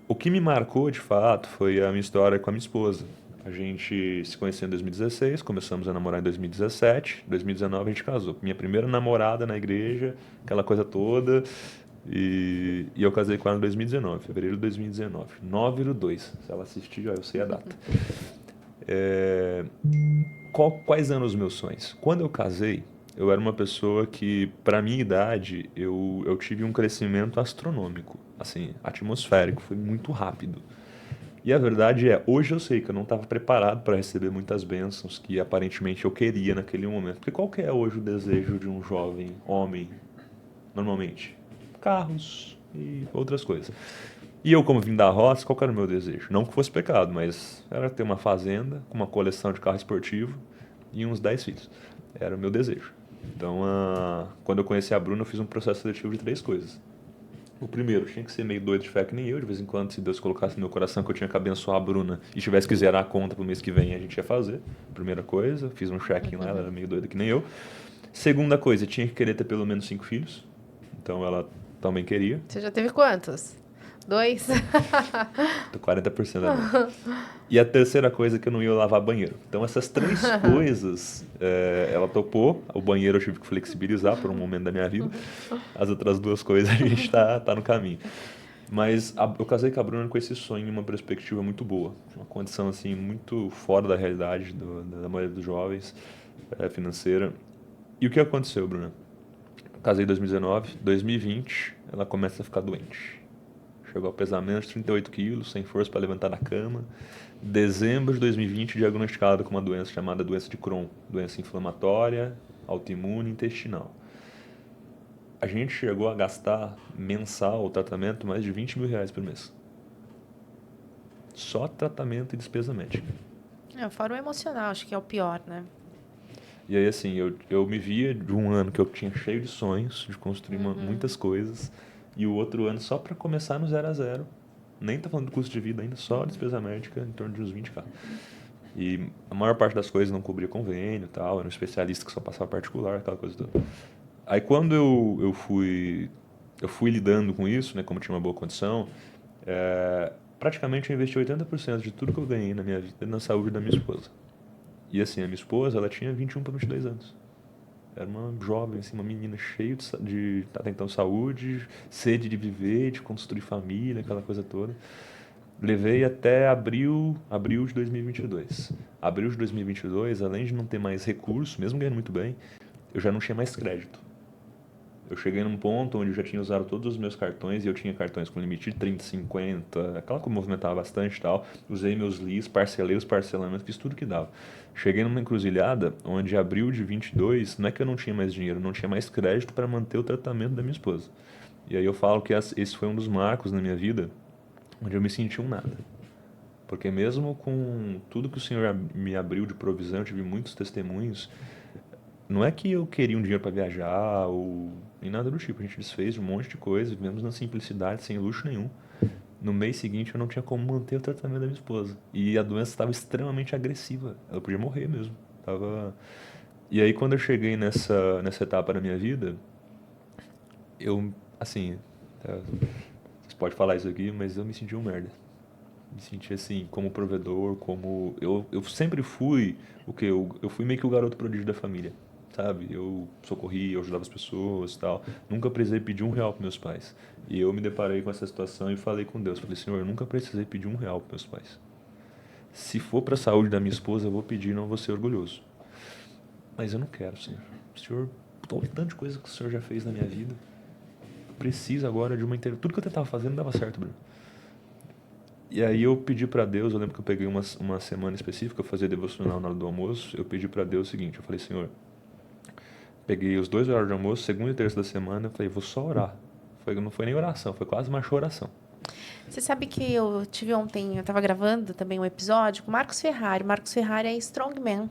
O que me marcou de fato foi a minha história com a minha esposa. A gente se conheceu em 2016, começamos a namorar em 2017, 2019 a gente casou. Minha primeira namorada na igreja, aquela coisa toda. E eu casei com ela em 2019, fevereiro de 2019. 9/2. Se ela assistir, já eu sei a data. Quais eram os meus sonhos? Quando eu casei, eu era uma pessoa que, para minha idade, eu tive um crescimento astronômico, assim, atmosférico, foi muito rápido. E a verdade é, hoje eu sei que eu não estava preparado para receber muitas bênçãos que aparentemente eu queria naquele momento. Porque qual que é hoje o desejo de um jovem homem, normalmente? Carros e outras coisas. E eu, como vim da roça, qual que era o meu desejo? Não que fosse pecado, mas era ter uma fazenda com uma coleção de carro esportivo e uns 10 filhos. Era o meu desejo. Então, quando eu conheci a Bruna, eu fiz um processo seletivo de 3 coisas. O primeiro, tinha que ser meio doido de fé que nem eu. De vez em quando, se Deus colocasse no meu coração que eu tinha que abençoar a Bruna e tivesse que zerar a conta pro mês que vem, a gente ia fazer. Primeira coisa, fiz um check-in lá, ela era meio doida que nem eu. Segunda coisa, tinha que querer ter pelo menos 5 filhos. Então ela também queria. Você já teve quantos? 2? Tô 40% da média. E a terceira coisa é que eu não ia lavar banheiro. Então essas 3 coisas, ela topou. O banheiro eu tive que flexibilizar por um momento da minha vida. As outras 2 coisas a gente tá no caminho. Mas eu casei com a Bruna com esse sonho e uma perspectiva muito boa. Uma condição assim muito fora da realidade da maioria dos jovens, financeira. E o que aconteceu, Bruna? Casei em 2019, 2020 ela começa a ficar doente. Chegou ao pesamento de 38 quilos, sem força para levantar da cama. Dezembro de 2020, diagnosticada com uma doença chamada doença de Crohn, doença inflamatória, autoimune intestinal. A gente chegou a gastar mensal o tratamento mais de R$ 20.000 por mês. Só tratamento e despesa médica. Fora o emocional, acho que é o pior, né? E aí, assim, eu me via de um ano que eu tinha cheio de sonhos, de construir muitas coisas, e o outro ano só para começar no 0 a 0. Nem tá falando do custo de vida ainda, só despesa médica em torno de uns 20k. E a maior parte das coisas não cobria convênio e tal, era um especialista que só passava particular, aquela coisa toda. Aí quando eu fui lidando com isso, né, como tinha uma boa condição, praticamente eu investi 80% de tudo que eu ganhei na minha vida na saúde da minha esposa. E assim, a minha esposa, ela tinha 21 para 22 anos. Era uma jovem, assim, uma menina cheia de até então saúde, sede de viver, de construir família, aquela coisa toda. Levei até abril de 2022. Abril de 2022, além de não ter mais recurso, mesmo ganhando muito bem, eu já não tinha mais crédito. Eu cheguei num ponto onde eu já tinha usado todos os meus cartões e eu tinha cartões com limite de 30, 50, aquela que eu movimentava bastante e tal. Usei meus leads, parcelei os parcelamentos, fiz tudo que dava. Cheguei numa encruzilhada onde abril de 22, não é que eu não tinha mais dinheiro, não tinha mais crédito para manter o tratamento da minha esposa. E aí eu falo que esse foi um dos marcos na minha vida onde eu me senti um nada. Porque mesmo com tudo que o Senhor me abriu de provisão, eu tive muitos testemunhos. Não é que eu queria um dinheiro para viajar ou nem nada do tipo. A gente desfez um monte de coisa, vivemos na simplicidade, sem luxo nenhum. No mês seguinte eu não tinha como manter o tratamento da minha esposa. E a doença estava extremamente agressiva. Ela podia morrer mesmo. E aí quando eu cheguei nessa etapa da minha vida, eu, assim, você pode falar isso aqui, mas eu me senti um merda. Me senti assim, como provedor, como... Eu sempre fui o que eu fui meio que o garoto prodígio da família. Sabe? Eu socorria, eu ajudava as pessoas e tal. Nunca precisei pedir R$ 1 para meus pais. E eu me deparei com essa situação e falei com Deus. Falei, Senhor, eu nunca precisei pedir R$ 1 para meus pais. Se for para a saúde da minha esposa, eu vou pedir, não vou ser orgulhoso. Mas eu não quero, Senhor. Senhor, tanta coisa que o Senhor já fez na minha vida. Eu preciso agora de uma inteira... Tudo que eu tentava fazer não dava certo, Bruno. E aí eu pedi para Deus, eu lembro que eu peguei uma semana específica, eu fazia devocional na hora do almoço, eu pedi para Deus o seguinte, eu falei, Senhor... Peguei os 2 horários de almoço, segunda e terça da semana, eu falei, vou só orar. Não foi nem oração, foi quase uma choração. Você sabe que eu tive ontem, eu estava gravando também um episódio com o Marcos Ferrari. O Marcos Ferrari é strongman.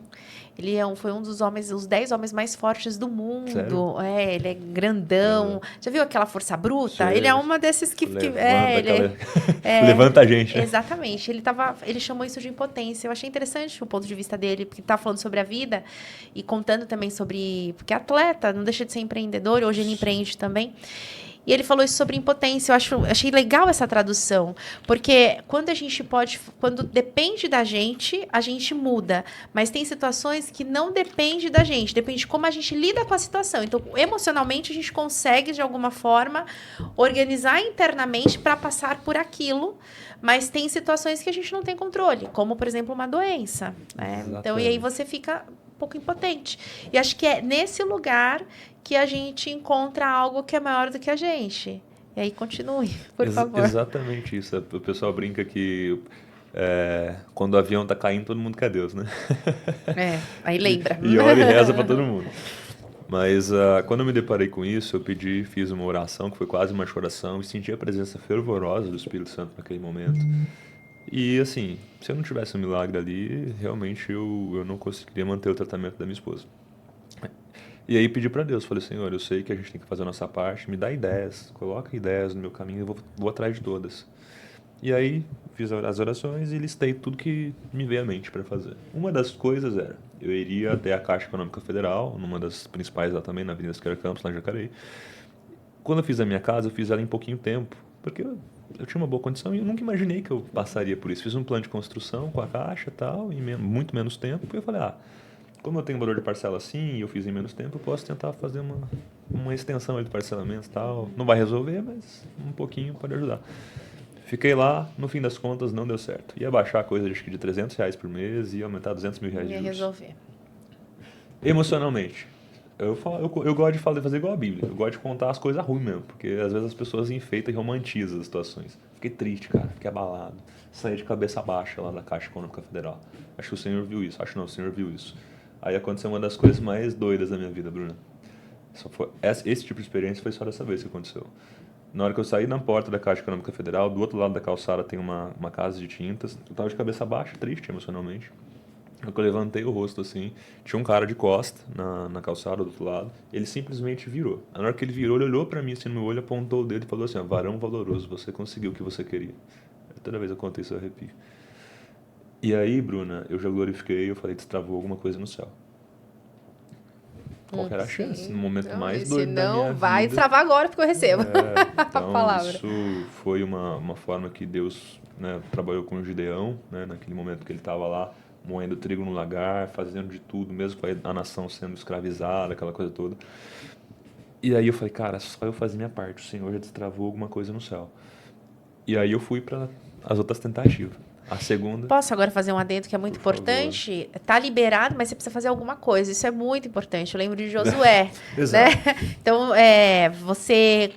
Ele foi um dos homens, os 10 homens mais fortes do Sério? mundo. É, ele é grandão. Aham. Já viu aquela força bruta? Ele é Você uma desses levanta ele aquela... é, levanta a gente, né? exatamente. Ele chamou isso de impotência. Eu achei interessante o ponto de vista dele, porque tá falando sobre a vida e contando também sobre, porque é atleta, não deixa de ser empreendedor, hoje ele empreende também. E ele falou isso sobre impotência. Achei legal essa tradução, porque quando depende da gente, a gente muda. Mas tem situações que não depende da gente, depende de como a gente lida com a situação. Então, emocionalmente, a gente consegue, de alguma forma, organizar internamente para passar por aquilo. Mas tem situações que a gente não tem controle, como, por exemplo, uma doença, né? Então, e aí você fica um pouco impotente. E acho que é nesse lugar que a gente encontra algo que é maior do que a gente. E aí, continue, por favor. Exatamente isso. O pessoal brinca que quando o avião tá caindo, todo mundo quer Deus, né? Aí lembra. E ora e reza pra todo mundo. Mas quando eu me deparei com isso, fiz uma oração que foi quase uma choração e senti a presença fervorosa do Espírito Santo naquele momento. E assim, se eu não tivesse um milagre ali, realmente eu não conseguiria manter o tratamento da minha esposa. E aí pedi pra Deus, falei, Senhor, eu sei que a gente tem que fazer a nossa parte, me dá ideias, coloca ideias no meu caminho, eu vou atrás de todas. E aí fiz as orações e listei tudo que me veio à mente para fazer. Uma das coisas era, eu iria até a Caixa Econômica Federal, numa das principais lá também, na Avenida Siqueira Campos, lá em Jacareí. Quando eu fiz a minha casa, eu fiz ela em pouquinho tempo, porque eu tinha uma boa condição e eu nunca imaginei que eu passaria por isso. Fiz um plano de construção com a Caixa e tal, em muito menos tempo, e eu falei, como eu tenho valor de parcela assim e eu fiz em menos tempo, eu posso tentar fazer uma extensão de parcelamento e tal. Não vai resolver, mas um pouquinho pode ajudar. Fiquei lá, no fim das contas não deu certo. Ia baixar a coisa acho que de R$ 300 por mês e ia aumentar R$ 200 mil de Ia juros. resolver. Emocionalmente, eu gosto de fazer igual a Bíblia. Eu gosto de contar as coisas ruins mesmo, porque às vezes as pessoas enfeitam e romantizam as situações. Fiquei triste, cara, fiquei abalado. Saí de cabeça baixa lá da Caixa Econômica Federal. Acho que o Senhor viu isso. Acho não, o Senhor viu isso. Aí aconteceu uma das coisas mais doidas da minha vida, Bruna. Esse tipo de experiência foi só dessa vez que aconteceu. Na hora que eu saí na porta da Caixa Econômica Federal, do outro lado da calçada tem uma casa de tintas. Eu tava de cabeça baixa, triste emocionalmente. Na hora que eu levantei o rosto assim, tinha um cara de costa na calçada do outro lado. Ele simplesmente virou. Na hora que ele virou, ele olhou pra mim assim no meu olho, apontou o dedo e falou assim: varão valoroso, você conseguiu o que você queria. Toda vez que eu conto isso, eu arrepio. E aí, Bruna, eu já glorifiquei, eu falei, destravou alguma coisa no céu. Qual que era a chance? No momento Não, mais esse doido da minha não vai vida. travar agora porque eu recebo a Então, palavra. isso foi uma forma que Deus, né, trabalhou com o Gideão, né, naquele momento que ele estava lá, moendo trigo no lagar, fazendo de tudo, mesmo com a nação sendo escravizada, aquela coisa toda. E aí eu falei, cara, só eu fazer minha parte, o Senhor já destravou alguma coisa no céu. E aí eu fui para as outras tentativas. A segunda, Posso agora fazer um adendo que é muito por favor. importante? Tá liberado, mas você precisa fazer alguma coisa. Isso é muito importante. Eu lembro de Josué, né? Exato. Então, você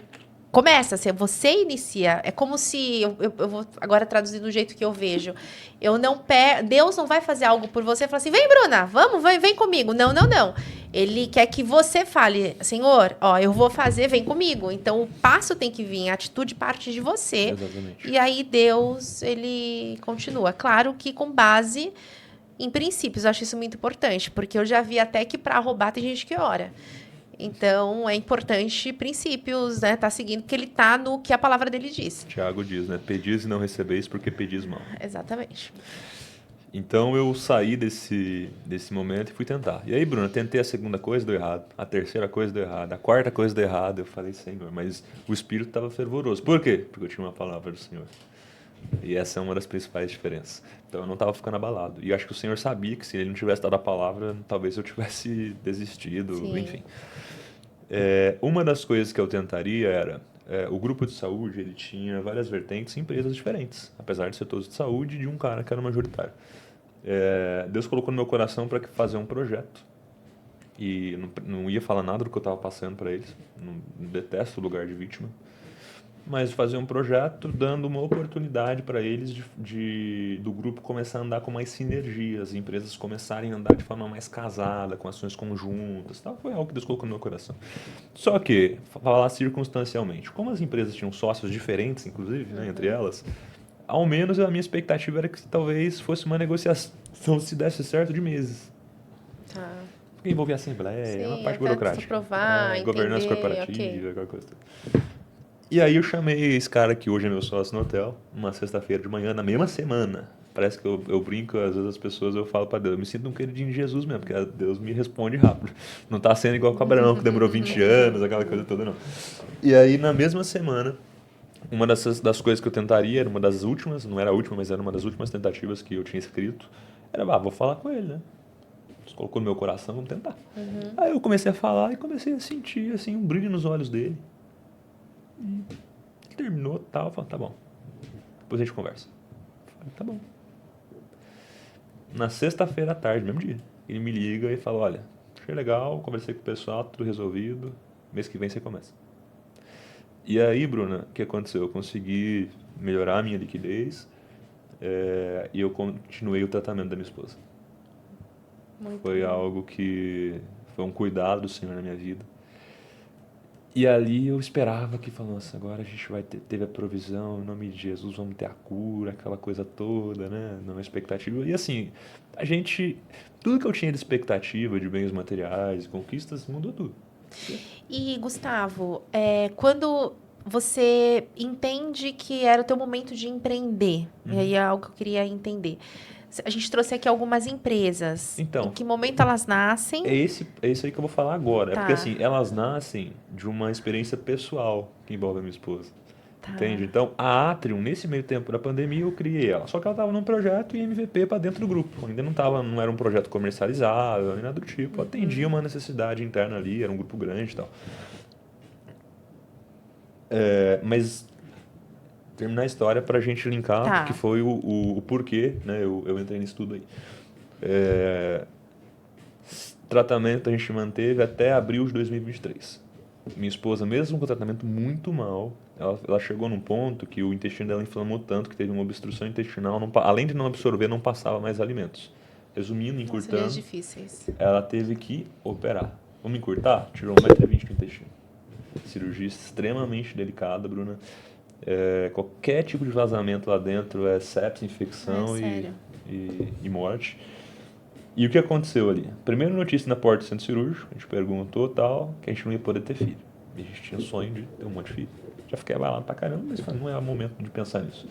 começa, você inicia. É como se eu vou agora traduzir do jeito que eu vejo. Deus não vai fazer algo por você e falar assim: vem, Bruna, vamos, vem comigo. Não, não, não. Ele quer que você fale, Senhor, eu vou fazer, vem comigo. Então, o passo tem que vir, a atitude parte de você. Exatamente. E aí, Deus, ele continua. Claro que com base em princípios. Eu acho isso muito importante, porque eu já vi até que para roubar tem gente que ora. Então, é importante princípios, né? Tá seguindo, que ele tá no que a palavra dele diz. Tiago diz, né? Pedis e não recebeis porque pedis mal. Exatamente. Então eu saí desse momento e fui tentar. E aí, Bruna, tentei a segunda coisa, deu errado. A terceira coisa deu errado. A quarta coisa deu errado. Eu falei, Senhor, mas o espírito estava fervoroso. Por quê? Porque eu tinha uma palavra do Senhor. E essa é uma das principais diferenças. Então eu não estava ficando abalado. E eu acho que o Senhor sabia que se ele não tivesse dado a palavra, talvez eu tivesse desistido, Sim. enfim. Uma das coisas que eu tentaria era... o grupo de saúde, ele tinha várias vertentes em empresas diferentes. Apesar de ser todos de saúde, de um cara que era majoritário. Deus colocou no meu coração para fazer um projeto. E não ia falar nada do que eu estava passando para eles. Não detesto o lugar de vítima. mas fazer um projeto dando uma oportunidade para eles do grupo começar a andar com mais sinergia, as empresas começarem a andar de forma mais casada, com ações conjuntas, tal. Foi algo que Deus colocou no meu coração. Só que, falar circunstancialmente, como as empresas tinham sócios diferentes, inclusive, né, entre elas, ao menos a minha expectativa era que talvez fosse uma negociação, se desse certo, de meses. Tá. Porque envolvia assembleia, uma Sim, parte até burocrática. aprovar, Governança entender, corporativa, ok. aquela coisa toda. E aí eu chamei esse cara que hoje é meu sócio no hotel, uma sexta-feira de manhã, na mesma semana. Parece que eu brinco, às vezes as pessoas, eu falo pra Deus, eu me sinto um queridinho de Jesus mesmo, porque Deus me responde rápido. Não tá sendo igual com Abraão, que demorou 20 anos, aquela coisa toda, não. E aí, na mesma semana, uma das coisas que eu tentaria, era uma das últimas, não era a última, mas era uma das últimas tentativas que eu tinha escrito, era, vou falar com ele, né? Deus colocou no meu coração, vamos tentar. Aí eu comecei a falar e comecei a sentir, assim, um brilho nos olhos dele. Terminou, tal, falei, tá bom. Depois a gente conversa. Falei, tá bom. Na sexta-feira à tarde, mesmo dia, ele me liga e fala, olha, achei legal, conversei com o pessoal, tudo resolvido, mês que vem você começa. E aí, Bruna, o que aconteceu? Eu consegui melhorar a minha liquidez e eu continuei o tratamento da minha esposa. Muito Foi bom. algo que foi um cuidado do Senhor na minha vida. E ali eu esperava que, nossa, agora a gente teve a provisão, em nome de Jesus, vamos ter a cura, aquela coisa toda, né? Não é expectativa. E assim, tudo que eu tinha de expectativa de bens materiais, conquistas, mudou tudo. E, Gustavo, quando você entende que era o teu momento de empreender, e aí é algo que eu queria entender. A gente trouxe aqui algumas empresas. Em Então, que momento elas nascem? é isso aí que eu vou falar agora. É porque Tá, assim, elas nascem de uma experiência pessoal que envolve a minha esposa. Entende? tá. Então, a Atrium, nesse meio tempo da pandemia, eu criei ela. Só que ela estava num projeto e MVP para dentro do grupo. Ainda não era um projeto comercializável, nem nada do tipo. Atendia uma necessidade interna ali, era um grupo grande e tal. Mas terminar a história para a gente linkar, que Tá. foi o porquê, né? Eu entrei nisso tudo aí. Tratamento a gente manteve até abril de 2023. Minha esposa, mesmo com o tratamento muito mal, ela chegou num ponto que o intestino dela inflamou tanto que teve uma obstrução intestinal, além de não absorver, não passava mais alimentos. Resumindo, Nossa, dias encurtando, difíceis. ela teve que operar. Vamos encurtar? Tirou 1,20 m do intestino. Cirurgia extremamente delicada, Bruna. Qualquer tipo de vazamento lá dentro é sepsis, infecção Sério. e morte. E o que aconteceu ali? Primeira notícia na porta do centro cirúrgico, a gente perguntou tal, que a gente não ia poder ter filho. E a gente tinha sonho de ter um monte de filho. Já fiquei abalado pra caramba, mas não é o momento de pensar nisso.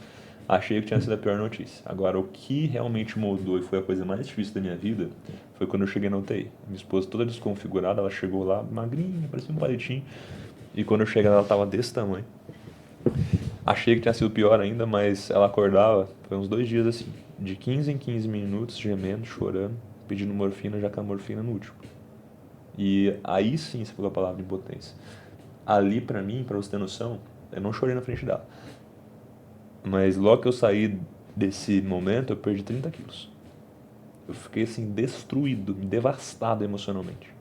Achei que tinha sido a pior notícia. Agora, o que realmente mudou e foi a coisa mais difícil da minha vida foi quando eu cheguei na UTI. Minha esposa toda desconfigurada, ela chegou lá magrinha, parecia um palitinho. E quando eu cheguei ela tava desse tamanho. Achei que tinha sido pior ainda, mas ela acordava, foi uns 2 dias assim, de 15 em 15 minutos, gemendo, chorando, pedindo morfina, já com a morfina no último. E aí sim você falou a palavra impotência. Ali pra mim, pra você ter noção, eu não chorei na frente dela. Mas logo que eu saí desse momento, eu perdi 30 quilos. Eu fiquei assim, destruído, devastado emocionalmente.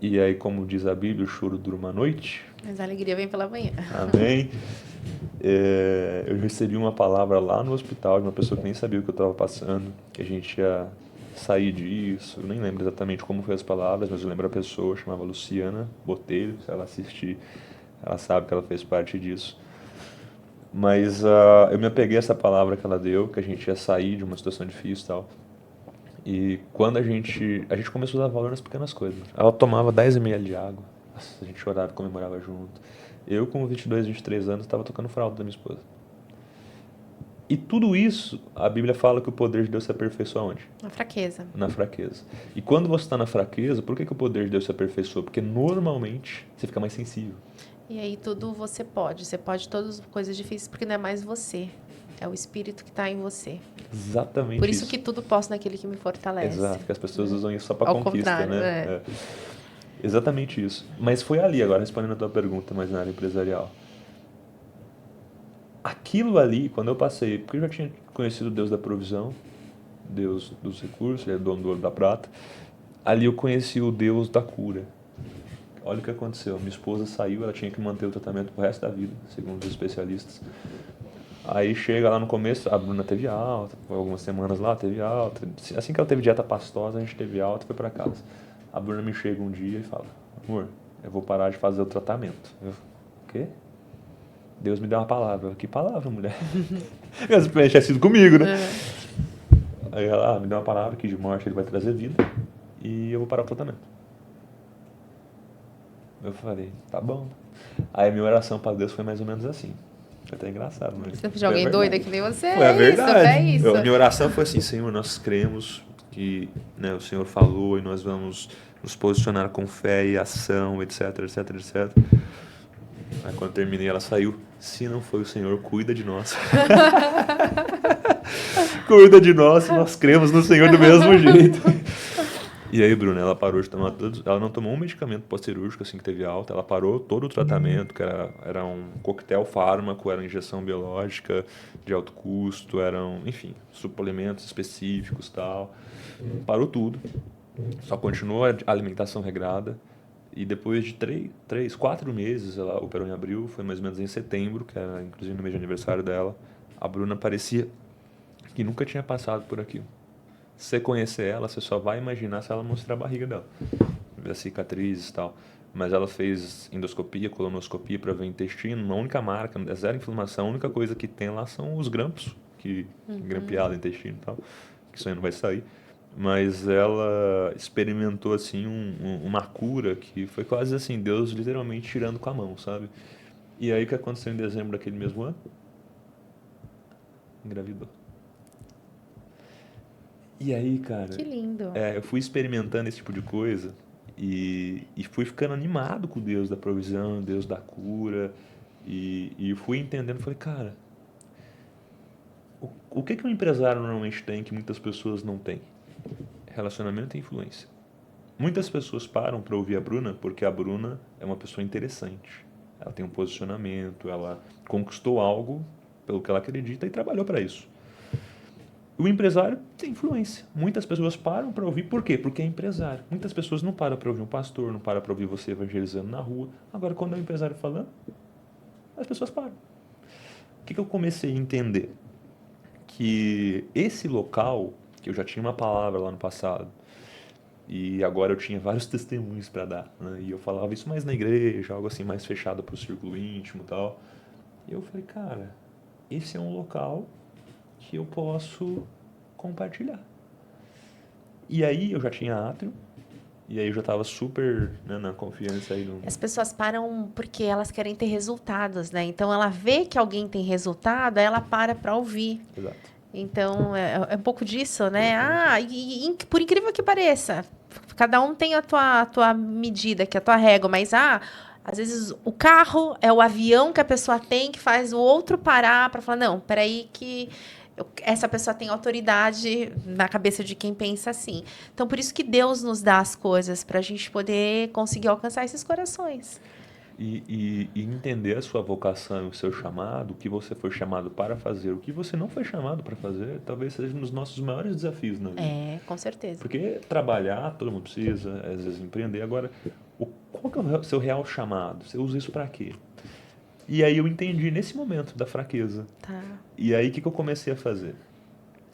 E aí, como diz a Bíblia, o choro dura uma noite. Mas a alegria vem pela manhã. Amém. Eu recebi uma palavra lá no hospital de uma pessoa que nem sabia o que eu estava passando, que a gente ia sair disso. Eu nem lembro exatamente como foi as palavras, mas eu lembro a pessoa, chamava Luciana Botelho. Se ela assistir, ela sabe que ela fez parte disso. Mas eu me apeguei a essa palavra que ela deu, que a gente ia sair de uma situação difícil e tal. E quando a gente começou a dar valor nas pequenas coisas. Ela tomava 10 ml de água. Nossa, a gente chorava e comemorava junto. Eu, com 22, 23 anos, estava tocando fralda da minha esposa. E tudo isso, a Bíblia fala que o poder de Deus se aperfeiçoa onde? A fraqueza. Na fraqueza. E quando você está na fraqueza, por que o poder de Deus se aperfeiçoa? Porque normalmente você fica mais sensível. E aí tudo você pode. Você pode todas as coisas difíceis porque não é mais você. É o Espírito que está em você. Exatamente Por isso que tudo posso naquele que me fortalece. Exato, que as pessoas usam isso só para Ao conquista, contrário, né? Exatamente isso. Mas foi ali, agora respondendo a tua pergunta, mais na área empresarial. Aquilo ali, quando eu passei, porque eu já tinha conhecido o Deus da provisão, Deus dos recursos, ele é dono do ouro e da prata, ali eu conheci o Deus da cura. olha o que aconteceu. Minha esposa saiu, ela tinha que manter o tratamento pro resto da vida, segundo os especialistas. Aí chega lá no começo, a Bruna teve alta, foi algumas semanas lá, teve alta. Assim que ela teve dieta pastosa, a gente teve alta e foi pra casa. A Bruna me chega um dia e fala, amor, eu vou parar de fazer o tratamento. Eu, o quê? Deus me deu uma palavra. Eu, que palavra, mulher? Ela tinha sido comigo, né? Aí ela, me deu uma palavra que de morte ele vai trazer vida e eu vou parar o tratamento. Eu falei, tá bom. Aí minha oração para Deus foi mais ou menos assim. Foi até engraçado, mas Você de alguém doida que nem você? foi a verdade. É isso. Minha oração foi assim, Senhor, nós cremos que, né, o Senhor falou e nós vamos nos posicionar com fé e ação, etc, etc, etc. Aí quando terminei, ela saiu. Se não foi o Senhor, cuida de nós. Cuida de nós, nós cremos no Senhor do mesmo jeito. E aí, Bruna, ela parou de tomar todos. Ela não tomou um medicamento pós-cirúrgico assim que teve alta. Ela parou todo o tratamento, que era um coquetel fármaco, era injeção biológica de alto custo, eram, enfim, suplementos específicos e tal. Parou tudo. Só continuou a alimentação regrada. E depois de 4 meses, ela operou em abril, foi mais ou menos em setembro, que era inclusive no mês de aniversário dela. A Bruna parecia que nunca tinha passado por aquilo. Se você conhecer ela, você só vai imaginar se ela mostrar a barriga dela. Ver as cicatrizes e tal. Mas ela fez endoscopia, colonoscopia para ver o intestino. A única marca, é zero inflamação. A única coisa que tem lá são os grampos, que grampeado o intestino e tal. Que isso aí não vai sair. Mas ela experimentou assim uma cura que foi quase assim, Deus literalmente tirando com a mão, sabe? E aí o que aconteceu em dezembro daquele mesmo ano? Engravidou. E aí, cara, Que lindo. eu fui experimentando esse tipo de coisa e fui ficando animado com o Deus da provisão, Deus da cura, e fui entendendo, falei, cara, o que um empresário normalmente tem que muitas pessoas não têm? Relacionamento e influência. Muitas pessoas param para ouvir a Bruna porque a Bruna é uma pessoa interessante. Ela tem um posicionamento, ela conquistou algo pelo que ela acredita e trabalhou para isso. O empresário tem influência. Muitas pessoas param para ouvir. Por quê? Porque é empresário. Muitas pessoas não param para ouvir um pastor, não param para ouvir você evangelizando na rua. Agora, quando é um empresário falando, as pessoas param. O que eu comecei a entender? Que esse local, que eu já tinha uma palavra lá no passado, e agora eu tinha vários testemunhos para dar, né? E eu falava isso mais na igreja, algo assim mais fechado para o círculo íntimo e tal. E eu falei, cara, esse é um local que eu posso compartilhar. E aí eu já tinha átrio, e aí eu já estava super, né, na confiança aí. As pessoas param porque elas querem ter resultados, né? Então, ela vê que alguém tem resultado, aí ela para ouvir. Exato. Então, é um pouco disso, né? Por incrível que pareça, cada um tem a tua medida, que é a tua régua, mas, às vezes o carro é o avião que a pessoa tem que faz o outro parar para falar, não, peraí que essa pessoa tem autoridade na cabeça de quem pensa assim. Então, por isso que Deus nos dá as coisas, para a gente poder conseguir alcançar esses corações. E entender a sua vocação, o seu chamado, o que você foi chamado para fazer, o que você não foi chamado para fazer, talvez seja um dos nossos maiores desafios na vida. Com certeza. Porque trabalhar, todo mundo precisa, às vezes empreender. Agora, qual que é o seu real chamado? Você usa isso para quê? E aí eu entendi nesse momento da fraqueza. Tá. E aí o que eu comecei a fazer?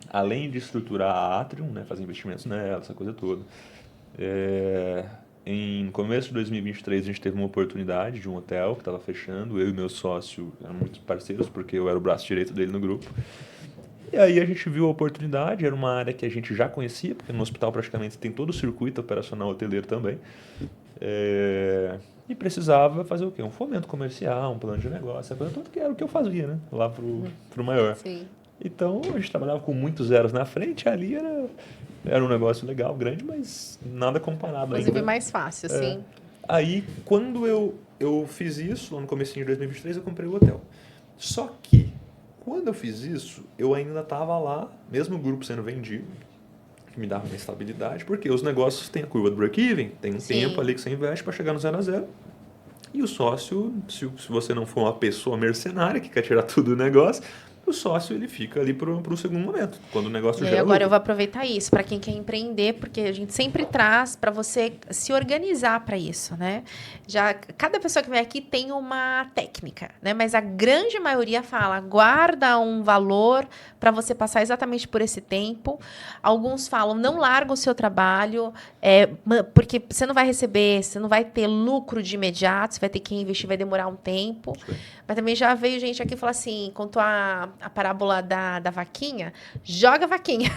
Além de estruturar a Atrium, né, fazer investimentos nela, essa coisa toda, em começo de 2023 a gente teve uma oportunidade de um hotel que estava fechando. Eu e meu sócio eram muito parceiros porque eu era o braço direito dele no grupo. E aí a gente viu a oportunidade, era uma área que a gente já conhecia, porque no hospital praticamente tem todo o circuito operacional hoteleiro também. E precisava fazer o quê? Um fomento comercial, um plano de negócio, essa coisa toda que era o que eu fazia, né? Lá pro maior. Sim. Então a gente trabalhava com muitos zeros na frente, ali era um negócio legal, grande, mas nada comparado ainda. Inclusive mais fácil, sim. Aí, quando eu fiz isso, lá no comecinho de 2023, eu comprei o hotel. Só que, quando eu fiz isso, eu ainda estava lá, mesmo o grupo sendo vendido, que me dava uma estabilidade, porque os negócios têm a curva do break-even, tem um tempo ali que você investe para chegar no 0 a 0. E o sócio, se você não for uma pessoa mercenária que quer tirar tudo do negócio, o sócio ele fica ali para o segundo momento, quando o negócio E aí, gera agora lucro. eu vou aproveitar isso para quem quer empreender, porque a gente sempre traz para você se organizar para isso, né? Já cada pessoa que vem aqui tem uma técnica, né? Mas a grande maioria fala, guarda um valor para você passar exatamente por esse tempo. Alguns falam, não larga o seu trabalho, porque você não vai receber, você não vai ter lucro de imediato, você vai ter que investir, vai demorar um tempo. Isso aí. Mas também já veio gente aqui e falou assim, contou a parábola da vaquinha, joga a vaquinha.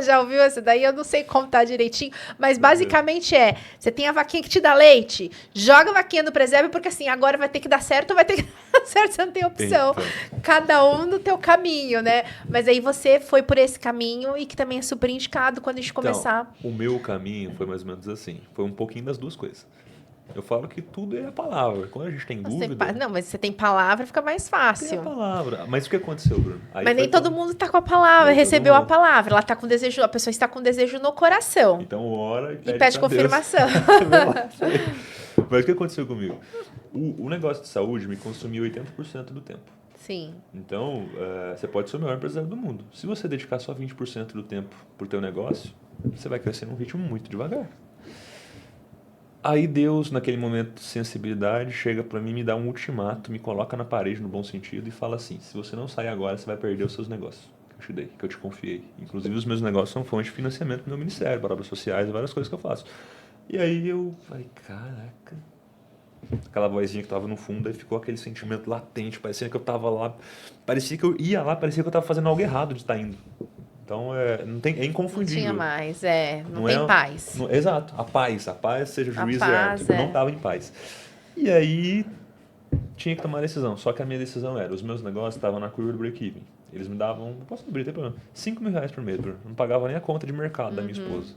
Já ouviu essa daí? Eu não sei contar direitinho, mas basicamente você tem a vaquinha que te dá leite, joga a vaquinha no presépio, porque assim, agora vai ter que dar certo ou vai ter que dar certo, você não tem opção. Então. Cada um no teu caminho, né? Mas aí você foi por esse caminho e que também é super indicado quando a gente começar. Então, o meu caminho foi mais ou menos assim. Foi um pouquinho das duas coisas. Eu falo que tudo é a palavra. Quando a gente tem dúvida... Não, mas você tem palavra, fica mais Tem a fácil. palavra. Mas o que aconteceu, Bruno? Aí Mas nem foi todo mundo tá com a palavra, Nem todo recebeu a mundo. palavra. Ela tá com desejo, a pessoa está com desejo no coração. Então ora e E pede pede pra Deus. confirmação. Mas o que aconteceu comigo? O negócio de saúde me consumiu 80% do tempo. Sim. Então, você pode ser o maior empresário do mundo. Se você dedicar só 20% do tempo pro teu negócio, você vai crescer num ritmo muito devagar. Aí Deus, naquele momento de sensibilidade, chega pra mim, me dá um ultimato, me coloca na parede no bom sentido e fala assim, se você não sair agora, você vai perder os seus negócios que eu te dei, que eu te confiei. Inclusive os meus negócios são fonte de financiamento do meu ministério, para obras sociais e várias coisas que eu faço. E aí eu falei, caraca... Aquela vozinha que tava no fundo, aí ficou aquele sentimento latente, parecia que eu tava lá, parecia que eu ia lá, parecia que eu tava fazendo algo errado de estar indo. Então, não tem, é inconfundível. Não tinha mais, não tem paz. Exato, a paz seja juízo e paz, árbitro. Não estava em paz. E aí, tinha que tomar a decisão. Só que a minha decisão era, os meus negócios estavam na curva do break-even. Eles me davam, posso abrir, não tem problema, R$5.000 por mês, Bruno. Não pagava nem a conta de mercado da minha esposa.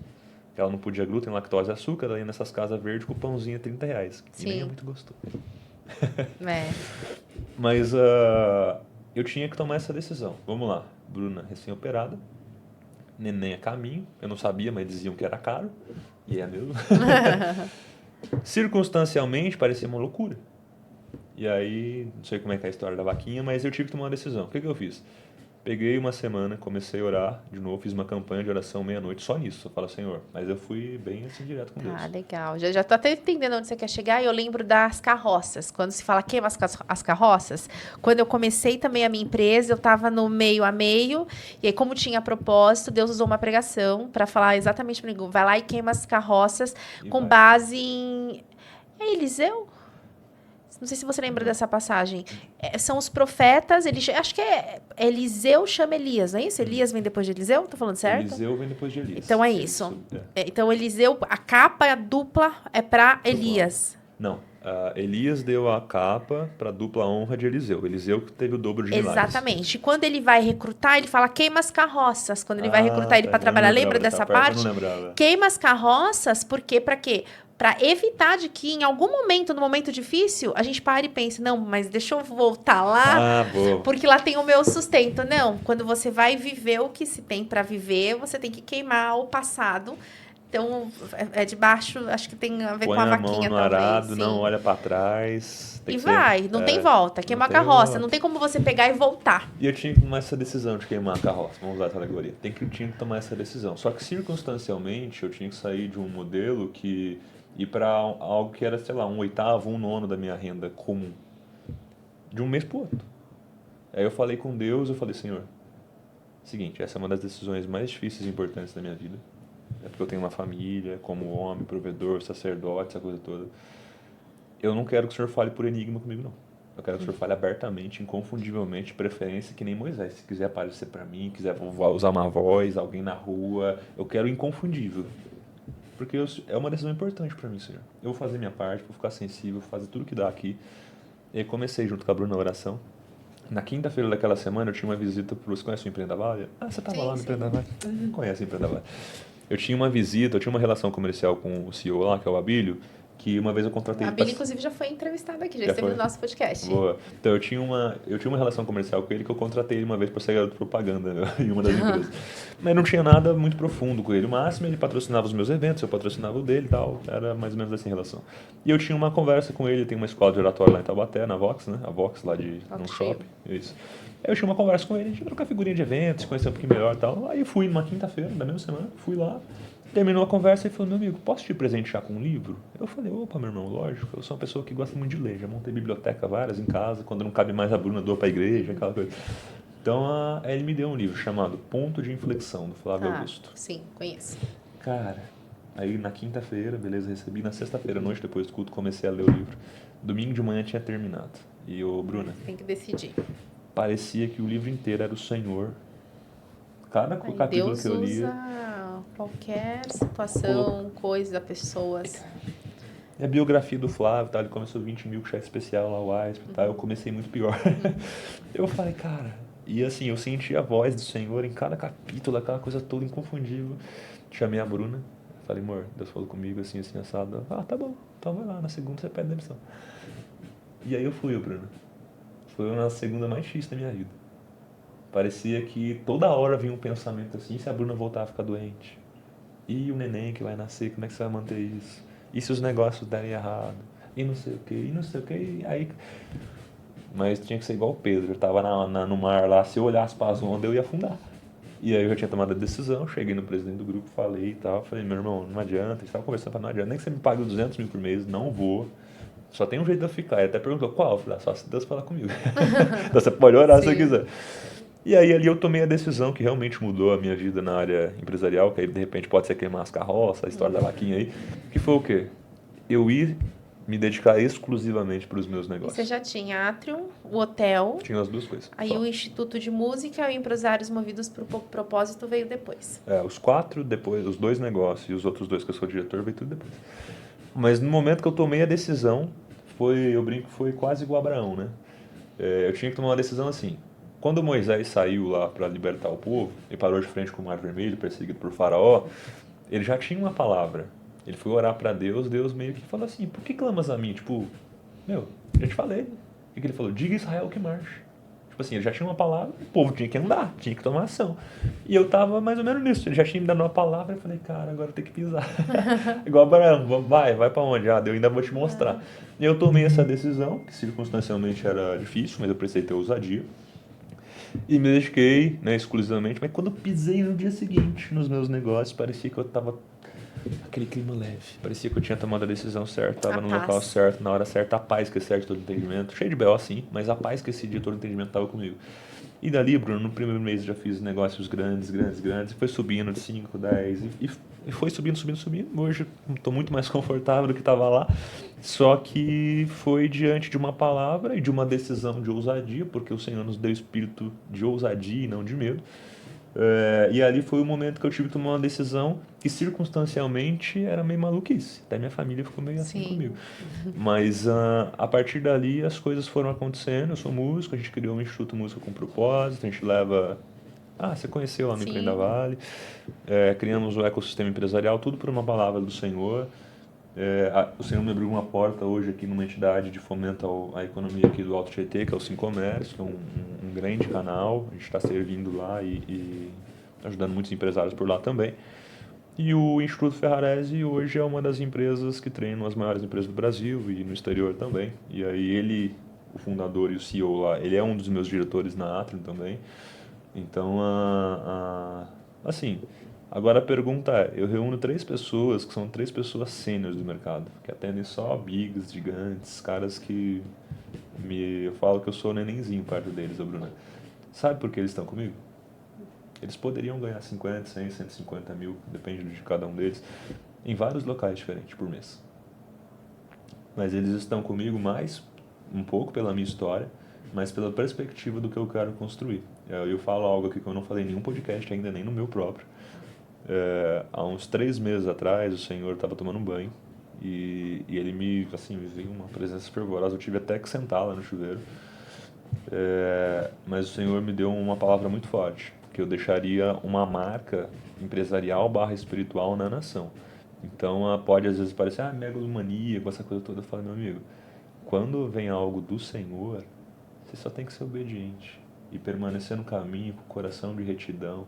Ela não podia glúten, lactose e açúcar, ela ia nessas casas verdes com o pãozinho a R$30. E nem é muito gostoso. Mas eu tinha que tomar essa decisão. Vamos lá, Bruna recém-operada, neném a caminho, eu não sabia, mas diziam que era caro, e é mesmo. Circunstancialmente parecia uma loucura. E aí, não sei como é que é a história da vaquinha, mas eu tive que tomar uma decisão. O que eu fiz? Peguei uma semana, comecei a orar de novo, fiz uma campanha de oração meia-noite só nisso. Eu falo, Senhor, mas eu fui bem assim direto com Deus. Ah, legal. Já tô até entendendo onde você quer chegar e eu lembro das carroças. Quando se fala queima as carroças, quando eu comecei também a minha empresa, eu estava no meio a meio, e aí como tinha propósito, Deus usou uma pregação para falar exatamente para mim, vai lá e queima as carroças com base em... É Eliseu? Não sei se você lembra dessa passagem. São os profetas, acho que Eliseu chama Elias, não é isso? Elias vem depois de Eliseu? Tô falando certo? Eliseu vem depois de Elias. Então é isso. Então Eliseu, a capa dupla é para Elias. Não, Elias deu a capa para a dupla honra de Eliseu. Eliseu que teve o dobro de milagres. Exatamente. Quando ele vai recrutar, ele fala queima as carroças. Quando ele vai recrutar ele para trabalhar, lembra dessa parte? Eu não lembrava. Queima as carroças, porque para quê? Para evitar de que em algum momento, no momento difícil, a gente pare e pense, não, mas deixa eu voltar lá, porque lá tem o meu sustento. Não, quando você vai viver o que se tem para viver, você tem que queimar o passado. Então, de baixo, acho que tem a ver com a vaquinha, talvez. Põe a mão no arado, não olha para trás. E vai, não tem volta. Queima a carroça, não tem como você pegar e voltar. E eu tinha que tomar essa decisão de queimar a carroça, vamos usar essa alegoria. Tinha que tomar essa decisão. Só que, circunstancialmente, eu tinha que sair de um modelo que... ir para algo que era, sei lá, 1/8, 1/9 da minha renda comum. De um mês pro outro. Aí eu falei com Deus, eu falei, Senhor, seguinte, essa é uma das decisões mais difíceis e importantes da minha vida. É porque eu tenho uma família, como homem, provedor, sacerdote, essa coisa toda. Eu não quero que o Senhor fale por enigma comigo, não. Eu quero que o Senhor fale abertamente, inconfundivelmente, de preferência que nem Moisés. Se quiser aparecer para mim, quiser usar uma voz, alguém na rua, eu quero inconfundível. Porque é uma decisão importante para mim, Senhor. Eu vou fazer minha parte, vou ficar sensível, vou fazer tudo que dá aqui. E aí comecei junto com a Bruna a oração. Na quinta-feira daquela semana eu tinha uma visita para você conhece o Empreenda Vale? Você estava lá no Empreenda Vale? Conhece o Empreenda Vale? Eu tinha uma visita, eu tinha uma relação comercial com o CEO lá, que é o Abílio, que uma vez eu contratei... A Abílio, inclusive, já foi entrevistada aqui, já esteve no nosso podcast. Boa. Então, eu tinha uma relação comercial com ele que eu contratei ele uma vez para ser garoto de propaganda, né, em uma das empresas. Mas não tinha nada muito profundo com ele. O máximo, ele patrocinava os meus eventos, eu patrocinava o dele e tal. Era mais ou menos assim a relação. E eu tinha uma conversa com ele, tem uma escola de oratório lá em Taubaté, na Vox, né? A Vox lá de num shopping. Isso. Aí eu tinha uma conversa com ele, a gente ia trocar figurinha de eventos, conhecer um pouquinho melhor e tal. Aí eu fui numa quinta-feira, da mesma semana, fui lá, terminou a conversa e falou, meu amigo, posso te presentear com um livro? Eu falei, opa, meu irmão, lógico, eu sou uma pessoa que gosta muito de ler, já montei biblioteca várias em casa, quando não cabe mais a Bruna, dou pra igreja, aquela coisa. Então, aí ele me deu um livro chamado Ponto de Inflexão, do Flávio Tá, Augusto. sim, conheço. Cara, aí na quinta-feira, beleza, recebi. Na sexta-feira à noite, depois do culto, comecei a ler o livro. Domingo de manhã tinha terminado. E, Bruna, Tem que decidir. parecia que o livro inteiro era o Senhor. Cada Aí capítulo Deus que eu lia, usa qualquer situação, coisa, pessoas. é a biografia do Flávio, tá? Ele começou 20 mil com cheque especial lá, o AISP, tá? Eu comecei muito pior. Eu falei, cara, e assim, eu senti a voz do Senhor em cada capítulo, aquela coisa toda inconfundível. Chamei a Bruna, falei, amor, Deus falou comigo assim, assim, assado. Ela, tá bom, então vai lá, na segunda você pede demissão. E aí eu fui, Bruna. Foi uma segunda mais difícil da minha vida. Parecia que toda hora vinha um pensamento assim, e se a Bruna voltar a ficar doente? E o neném que vai nascer, como é que você vai manter isso? E se os negócios derem errado? E não sei o que, e não sei o que, e aí... Mas tinha que ser igual o Pedro, eu tava no mar lá, se eu olhasse para as ondas eu ia afundar. E aí eu já tinha tomado a decisão, cheguei no presidente do grupo, falei e tal, falei, meu irmão, não adianta, a gente tava conversando pra não adianta, nem que você me pague 200 mil por mês, não vou. Só tem um jeito de eu ficar. Ele até perguntou, qual? Eu falei, só se Deus falar comigo. Então você pode orar se você quiser. E aí ali eu tomei a decisão que realmente mudou a minha vida na área empresarial, que aí de repente pode ser queimar as carroças, a história da vaquinha aí, que foi o quê? Eu ir me dedicar exclusivamente para os meus E você negócios. já tinha Atrium, o hotel, Tinha as duas coisas. aí Só. o Instituto de Música e o Empresários Movidos por Propósito veio depois. Os 4 depois, os 2 negócios e os outros 2 que eu sou diretor, veio tudo depois. Mas no momento que eu tomei a decisão, eu brinco, foi quase igual Abraão, né? Eu tinha que tomar uma decisão assim. Quando Moisés saiu lá para libertar o povo e parou de frente com o Mar Vermelho, perseguido por Faraó, ele já tinha uma palavra. Ele foi orar para Deus, Deus meio que falou assim: por que clamas a mim? Tipo, meu, já te falei. O que ele falou? Diga a Israel que marche. Tipo assim, ele já tinha uma palavra, o povo tinha que andar, tinha que tomar ação. E eu tava mais ou menos nisso. Ele já tinha me dado uma palavra, eu falei, cara, agora eu tenho que pisar. Igual Abraão, vai pra onde? Eu ainda vou te mostrar. E eu tomei essa decisão, que circunstancialmente era difícil, mas eu precisei ter ousadia. E me dediquei, né, exclusivamente. Mas quando eu pisei no dia seguinte nos meus negócios, parecia que eu tava aquele clima leve. Parecia que eu tinha tomado a decisão certa, tava no local certo, na hora certa, a paz que excede todo entendimento. Cheio de B.O. sim, mas a paz que excedia todo entendimento tava comigo. E dali, Bruno, no primeiro mês já fiz negócios grandes, e foi subindo de 5, 10, e foi subindo, subindo, subindo. Hoje estou muito mais confortável do que estava lá, só que foi diante de uma palavra e de uma decisão de ousadia, porque o Senhor nos deu espírito de ousadia e não de medo. E ali foi o momento que eu tive que tomar uma decisão que circunstancialmente era meio maluquice. Até minha família ficou meio assim comigo. Mas a partir dali as coisas foram acontecendo. Eu sou músico, a gente criou um Instituto Música com Propósito, a gente leva... você conheceu lá no Empreenda Vale. Criamos o ecossistema empresarial, tudo por uma palavra do Senhor. O Senhor me abriu uma porta hoje aqui numa entidade de fomento à economia aqui do Alto Tietê, que é o Sim Comércio, que é um grande canal. A gente está servindo lá e ajudando muitos empresários por lá também. E o Instituto Ferrarese hoje é uma das empresas que treinam as maiores empresas do Brasil e no exterior também. E aí ele, o fundador e o CEO lá, ele é um dos meus diretores na Atrium também. Então, assim, agora a pergunta é, eu reúno 3 pessoas, que são 3 pessoas sêniores do mercado, que atendem só bigs, gigantes, caras que eu falo que eu sou nenenzinho perto deles, Bruna. Sabe por que eles estão comigo? Eles poderiam ganhar 50, 100, 150 mil, depende de cada um deles, em vários locais diferentes por mês. Mas eles estão comigo mais um pouco pela minha história, mas pela perspectiva do que eu quero construir. Eu falo algo aqui que eu não falei em nenhum podcast ainda, nem no meu próprio. Há uns 3 meses atrás, o Senhor estava tomando um banho e ele me veio uma presença fervorosa. Eu tive até que sentar lá no chuveiro. Mas o Senhor me deu uma palavra muito forte, que eu deixaria uma marca empresarial / espiritual na nação. Então pode às vezes parecer megalomania, com essa coisa toda. Eu falo, meu amigo, quando vem algo do Senhor, você só tem que ser obediente e permanecer no caminho com o coração de retidão.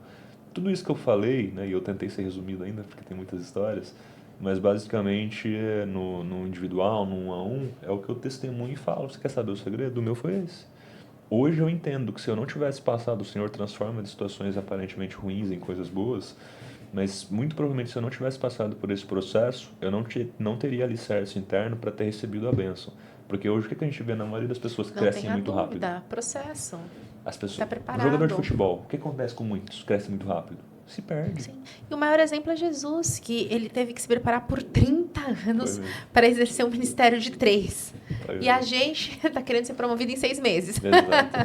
Tudo isso que eu falei, né, e eu tentei ser resumido ainda, porque tem muitas histórias, mas basicamente no individual, no 1 a 1, é o que eu testemunho e falo. Você quer saber o segredo? O meu foi esse. Hoje eu entendo que se eu não tivesse passado, o Senhor transforma de situações aparentemente ruins em coisas boas, mas muito provavelmente se eu não tivesse passado por esse processo, eu não teria alicerce interno para ter recebido a bênção. Porque hoje o que a gente vê na maioria das pessoas que Não crescem tenha muito rápido? dúvida, processo. As Tá pessoas, um jogador de preparado. futebol, o que acontece com muitos? Cresce muito rápido. Se perde. Sim. E o maior exemplo é Jesus, que ele teve que se preparar por 30 Foi anos mesmo. para exercer um ministério de 3. Foi E a mesmo. gente está querendo ser promovido em 6 meses. Exatamente.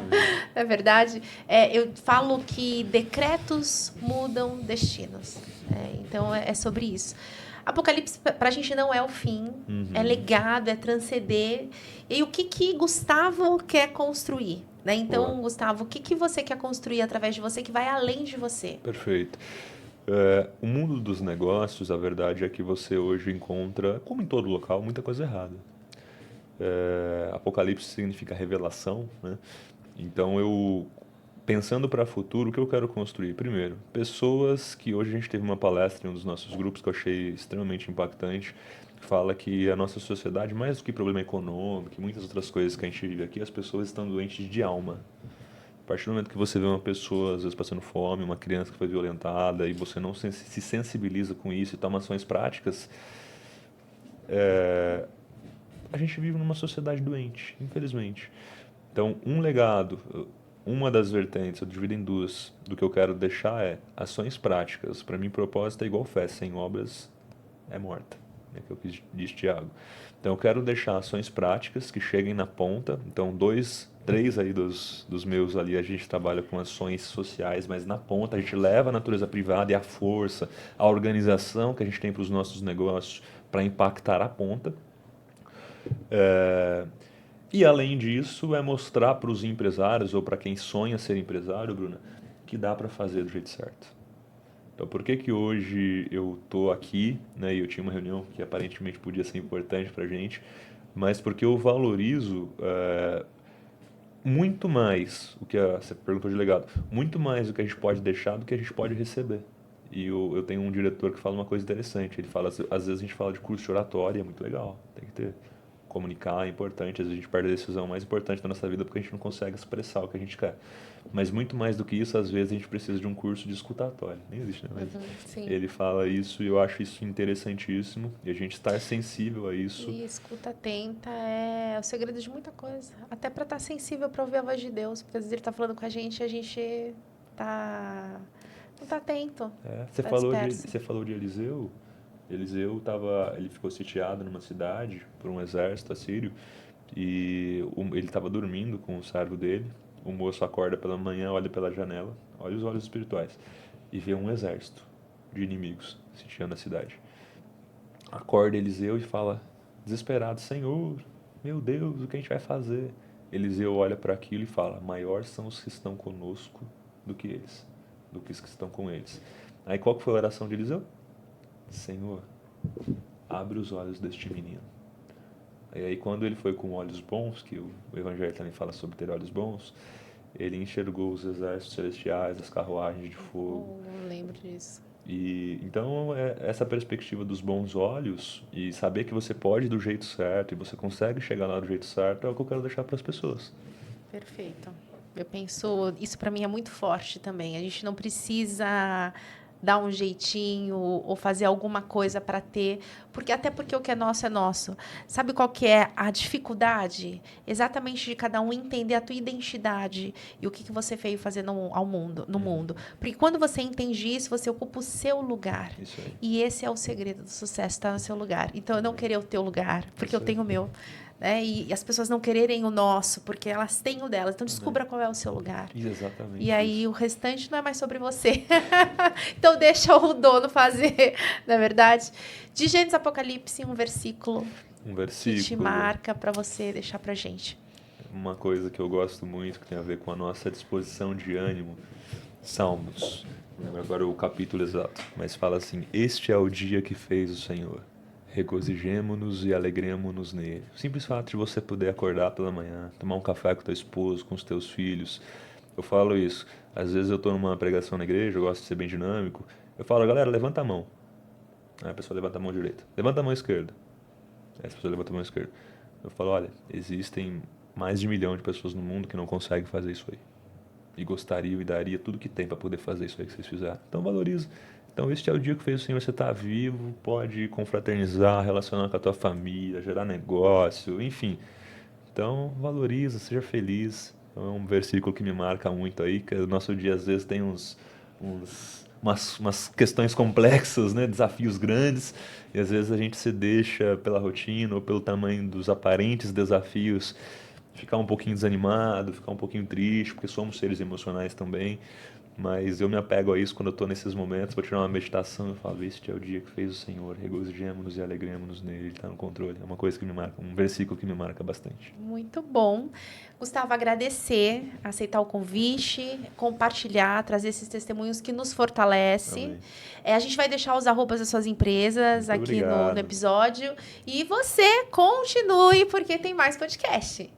Não é verdade? Eu falo que decretos mudam destinos. Então, é sobre isso. Apocalipse, para a gente, não é o fim. É legado, é transcender. E o que Gustavo quer construir? Né? Então, Boa. Gustavo, o que você quer construir através de você que vai além de você? Perfeito. O mundo dos negócios, a verdade é que você hoje encontra, como em todo local, muita coisa errada. Apocalipse significa revelação, né? Então pensando para o futuro, o que eu quero construir? Primeiro, pessoas que hoje a gente teve uma palestra em um dos nossos grupos que eu achei extremamente impactante, que fala que a nossa sociedade, mais do que problema econômico e muitas outras coisas que a gente vive aqui, as pessoas estão doentes de alma. A partir do momento que você vê uma pessoa, às vezes, passando fome, uma criança que foi violentada, e você não se sensibiliza com isso e toma ações práticas, a gente vive numa sociedade doente, infelizmente. Então, um legado, uma das vertentes, eu divido em duas, do que eu quero deixar é ações práticas. Para mim, propósito é igual fé, sem obras é morta, né, que é o que diz Tiago. Então, eu quero deixar ações práticas que cheguem na ponta. Então, três aí dos meus ali, a gente trabalha com ações sociais, mas na ponta a gente leva a natureza privada e a força, a organização que a gente tem para os nossos negócios para impactar a ponta. E além disso, é mostrar para os empresários ou para quem sonha ser empresário, Bruna, que dá para fazer do jeito certo. Então, por que que hoje eu tô aqui, né? E eu tinha uma reunião que aparentemente podia ser importante para a gente, mas porque eu valorizo muito mais o que você perguntou de legado, muito mais o que a gente pode deixar do que a gente pode receber. E eu tenho um diretor que fala uma coisa interessante. Ele fala, às vezes a gente fala de curso de oratória, é muito legal, tem que ter. Comunicar é importante, às vezes a gente perde a decisão mais importante da nossa vida porque a gente não consegue expressar o que a gente quer. Mas muito mais do que isso, às vezes a gente precisa de um curso de escutatória. Nem existe, né? Mas Sim. ele fala isso e eu acho isso interessantíssimo. E a gente estar sensível a isso. E escuta atenta é o segredo de muita coisa. Até para estar sensível para ouvir a voz de Deus. Porque às vezes ele está falando com a gente tá, não está atento. Tá disperso. Você falou de Eliseu. Ele ficou sitiado numa cidade por um exército assírio e ele estava dormindo com o servo dele. O moço acorda pela manhã, olha pela janela, olha os olhos espirituais e vê um exército de inimigos sitiando a cidade. Acorda Eliseu e fala, desesperado, Senhor, meu Deus, o que a gente vai fazer? Eliseu olha para aquilo e fala, maiores são os que estão conosco do que eles, do que os que estão com eles. Aí qual que foi a oração de Eliseu? Senhor, abre os olhos deste menino. E aí quando ele foi com olhos bons, que o Evangelho também fala sobre ter olhos bons, ele enxergou os exércitos celestiais, as carruagens de fogo. Eu lembro disso. E então essa perspectiva dos bons olhos e saber que você pode ir do jeito certo e você consegue chegar lá do jeito certo é o que eu quero deixar para as pessoas. Perfeito. Eu penso, isso para mim é muito forte também. A gente não precisa dar um jeitinho ou fazer alguma coisa para ter, até porque o que é nosso. Sabe qual que é a dificuldade? Exatamente de cada um entender a tua identidade e o que você veio fazer no mundo. Porque quando você entende isso, você ocupa o seu lugar. Isso aí. E esse é o segredo do sucesso, estar no seu lugar. Então eu não querer o teu lugar, porque eu tenho o meu. Né? E as pessoas não quererem o nosso, porque elas têm o delas. Então, descubra qual é o seu lugar. Exatamente. E aí, o restante não é mais sobre você. Então, deixa o dono fazer, não é verdade? De Gênesis Apocalipse, um versículo que te marca para você deixar para gente. Uma coisa que eu gosto muito, que tem a ver com a nossa disposição de ânimo. Salmos. Não lembro agora o capítulo exato, mas fala assim, este é o dia que fez o Senhor. Regozijemo-nos e alegremo-nos nele. O simples fato de você poder acordar pela manhã, tomar um café com teu esposo, com os teus filhos. Eu falo isso. Às vezes eu estou numa pregação na igreja, eu gosto de ser bem dinâmico. Eu falo, galera, levanta a mão. Aí a pessoa levanta a mão direita. Levanta a mão esquerda. Aí a pessoa levanta a mão esquerda. Eu falo, olha, existem mais de 1 milhão de pessoas no mundo que não conseguem fazer isso aí. E gostariam e daria tudo que tem para poder fazer isso aí que vocês fizeram. Então valoriza. Então este é o dia que fez o Senhor, você estar vivo, pode confraternizar, relacionar com a tua família, gerar negócio, enfim. Então valoriza, seja feliz. É um versículo que me marca muito aí, que o nosso dia às vezes tem umas questões complexas, né? Desafios grandes, e às vezes a gente se deixa pela rotina ou pelo tamanho dos aparentes desafios ficar um pouquinho desanimado, ficar um pouquinho triste, porque somos seres emocionais também. Mas eu me apego a isso quando eu estou nesses momentos, vou tirar uma meditação e falo, este é o dia que fez o Senhor, regozijemo-nos e alegremos-nos nele, Ele está no controle. É uma coisa que me marca, um versículo que me marca bastante. Muito bom. Gustavo, agradecer, aceitar o convite, compartilhar, trazer esses testemunhos que nos fortalecem. A gente vai deixar os arrobas das suas empresas Muito aqui no obrigado. episódio. E você continue, porque tem mais podcast.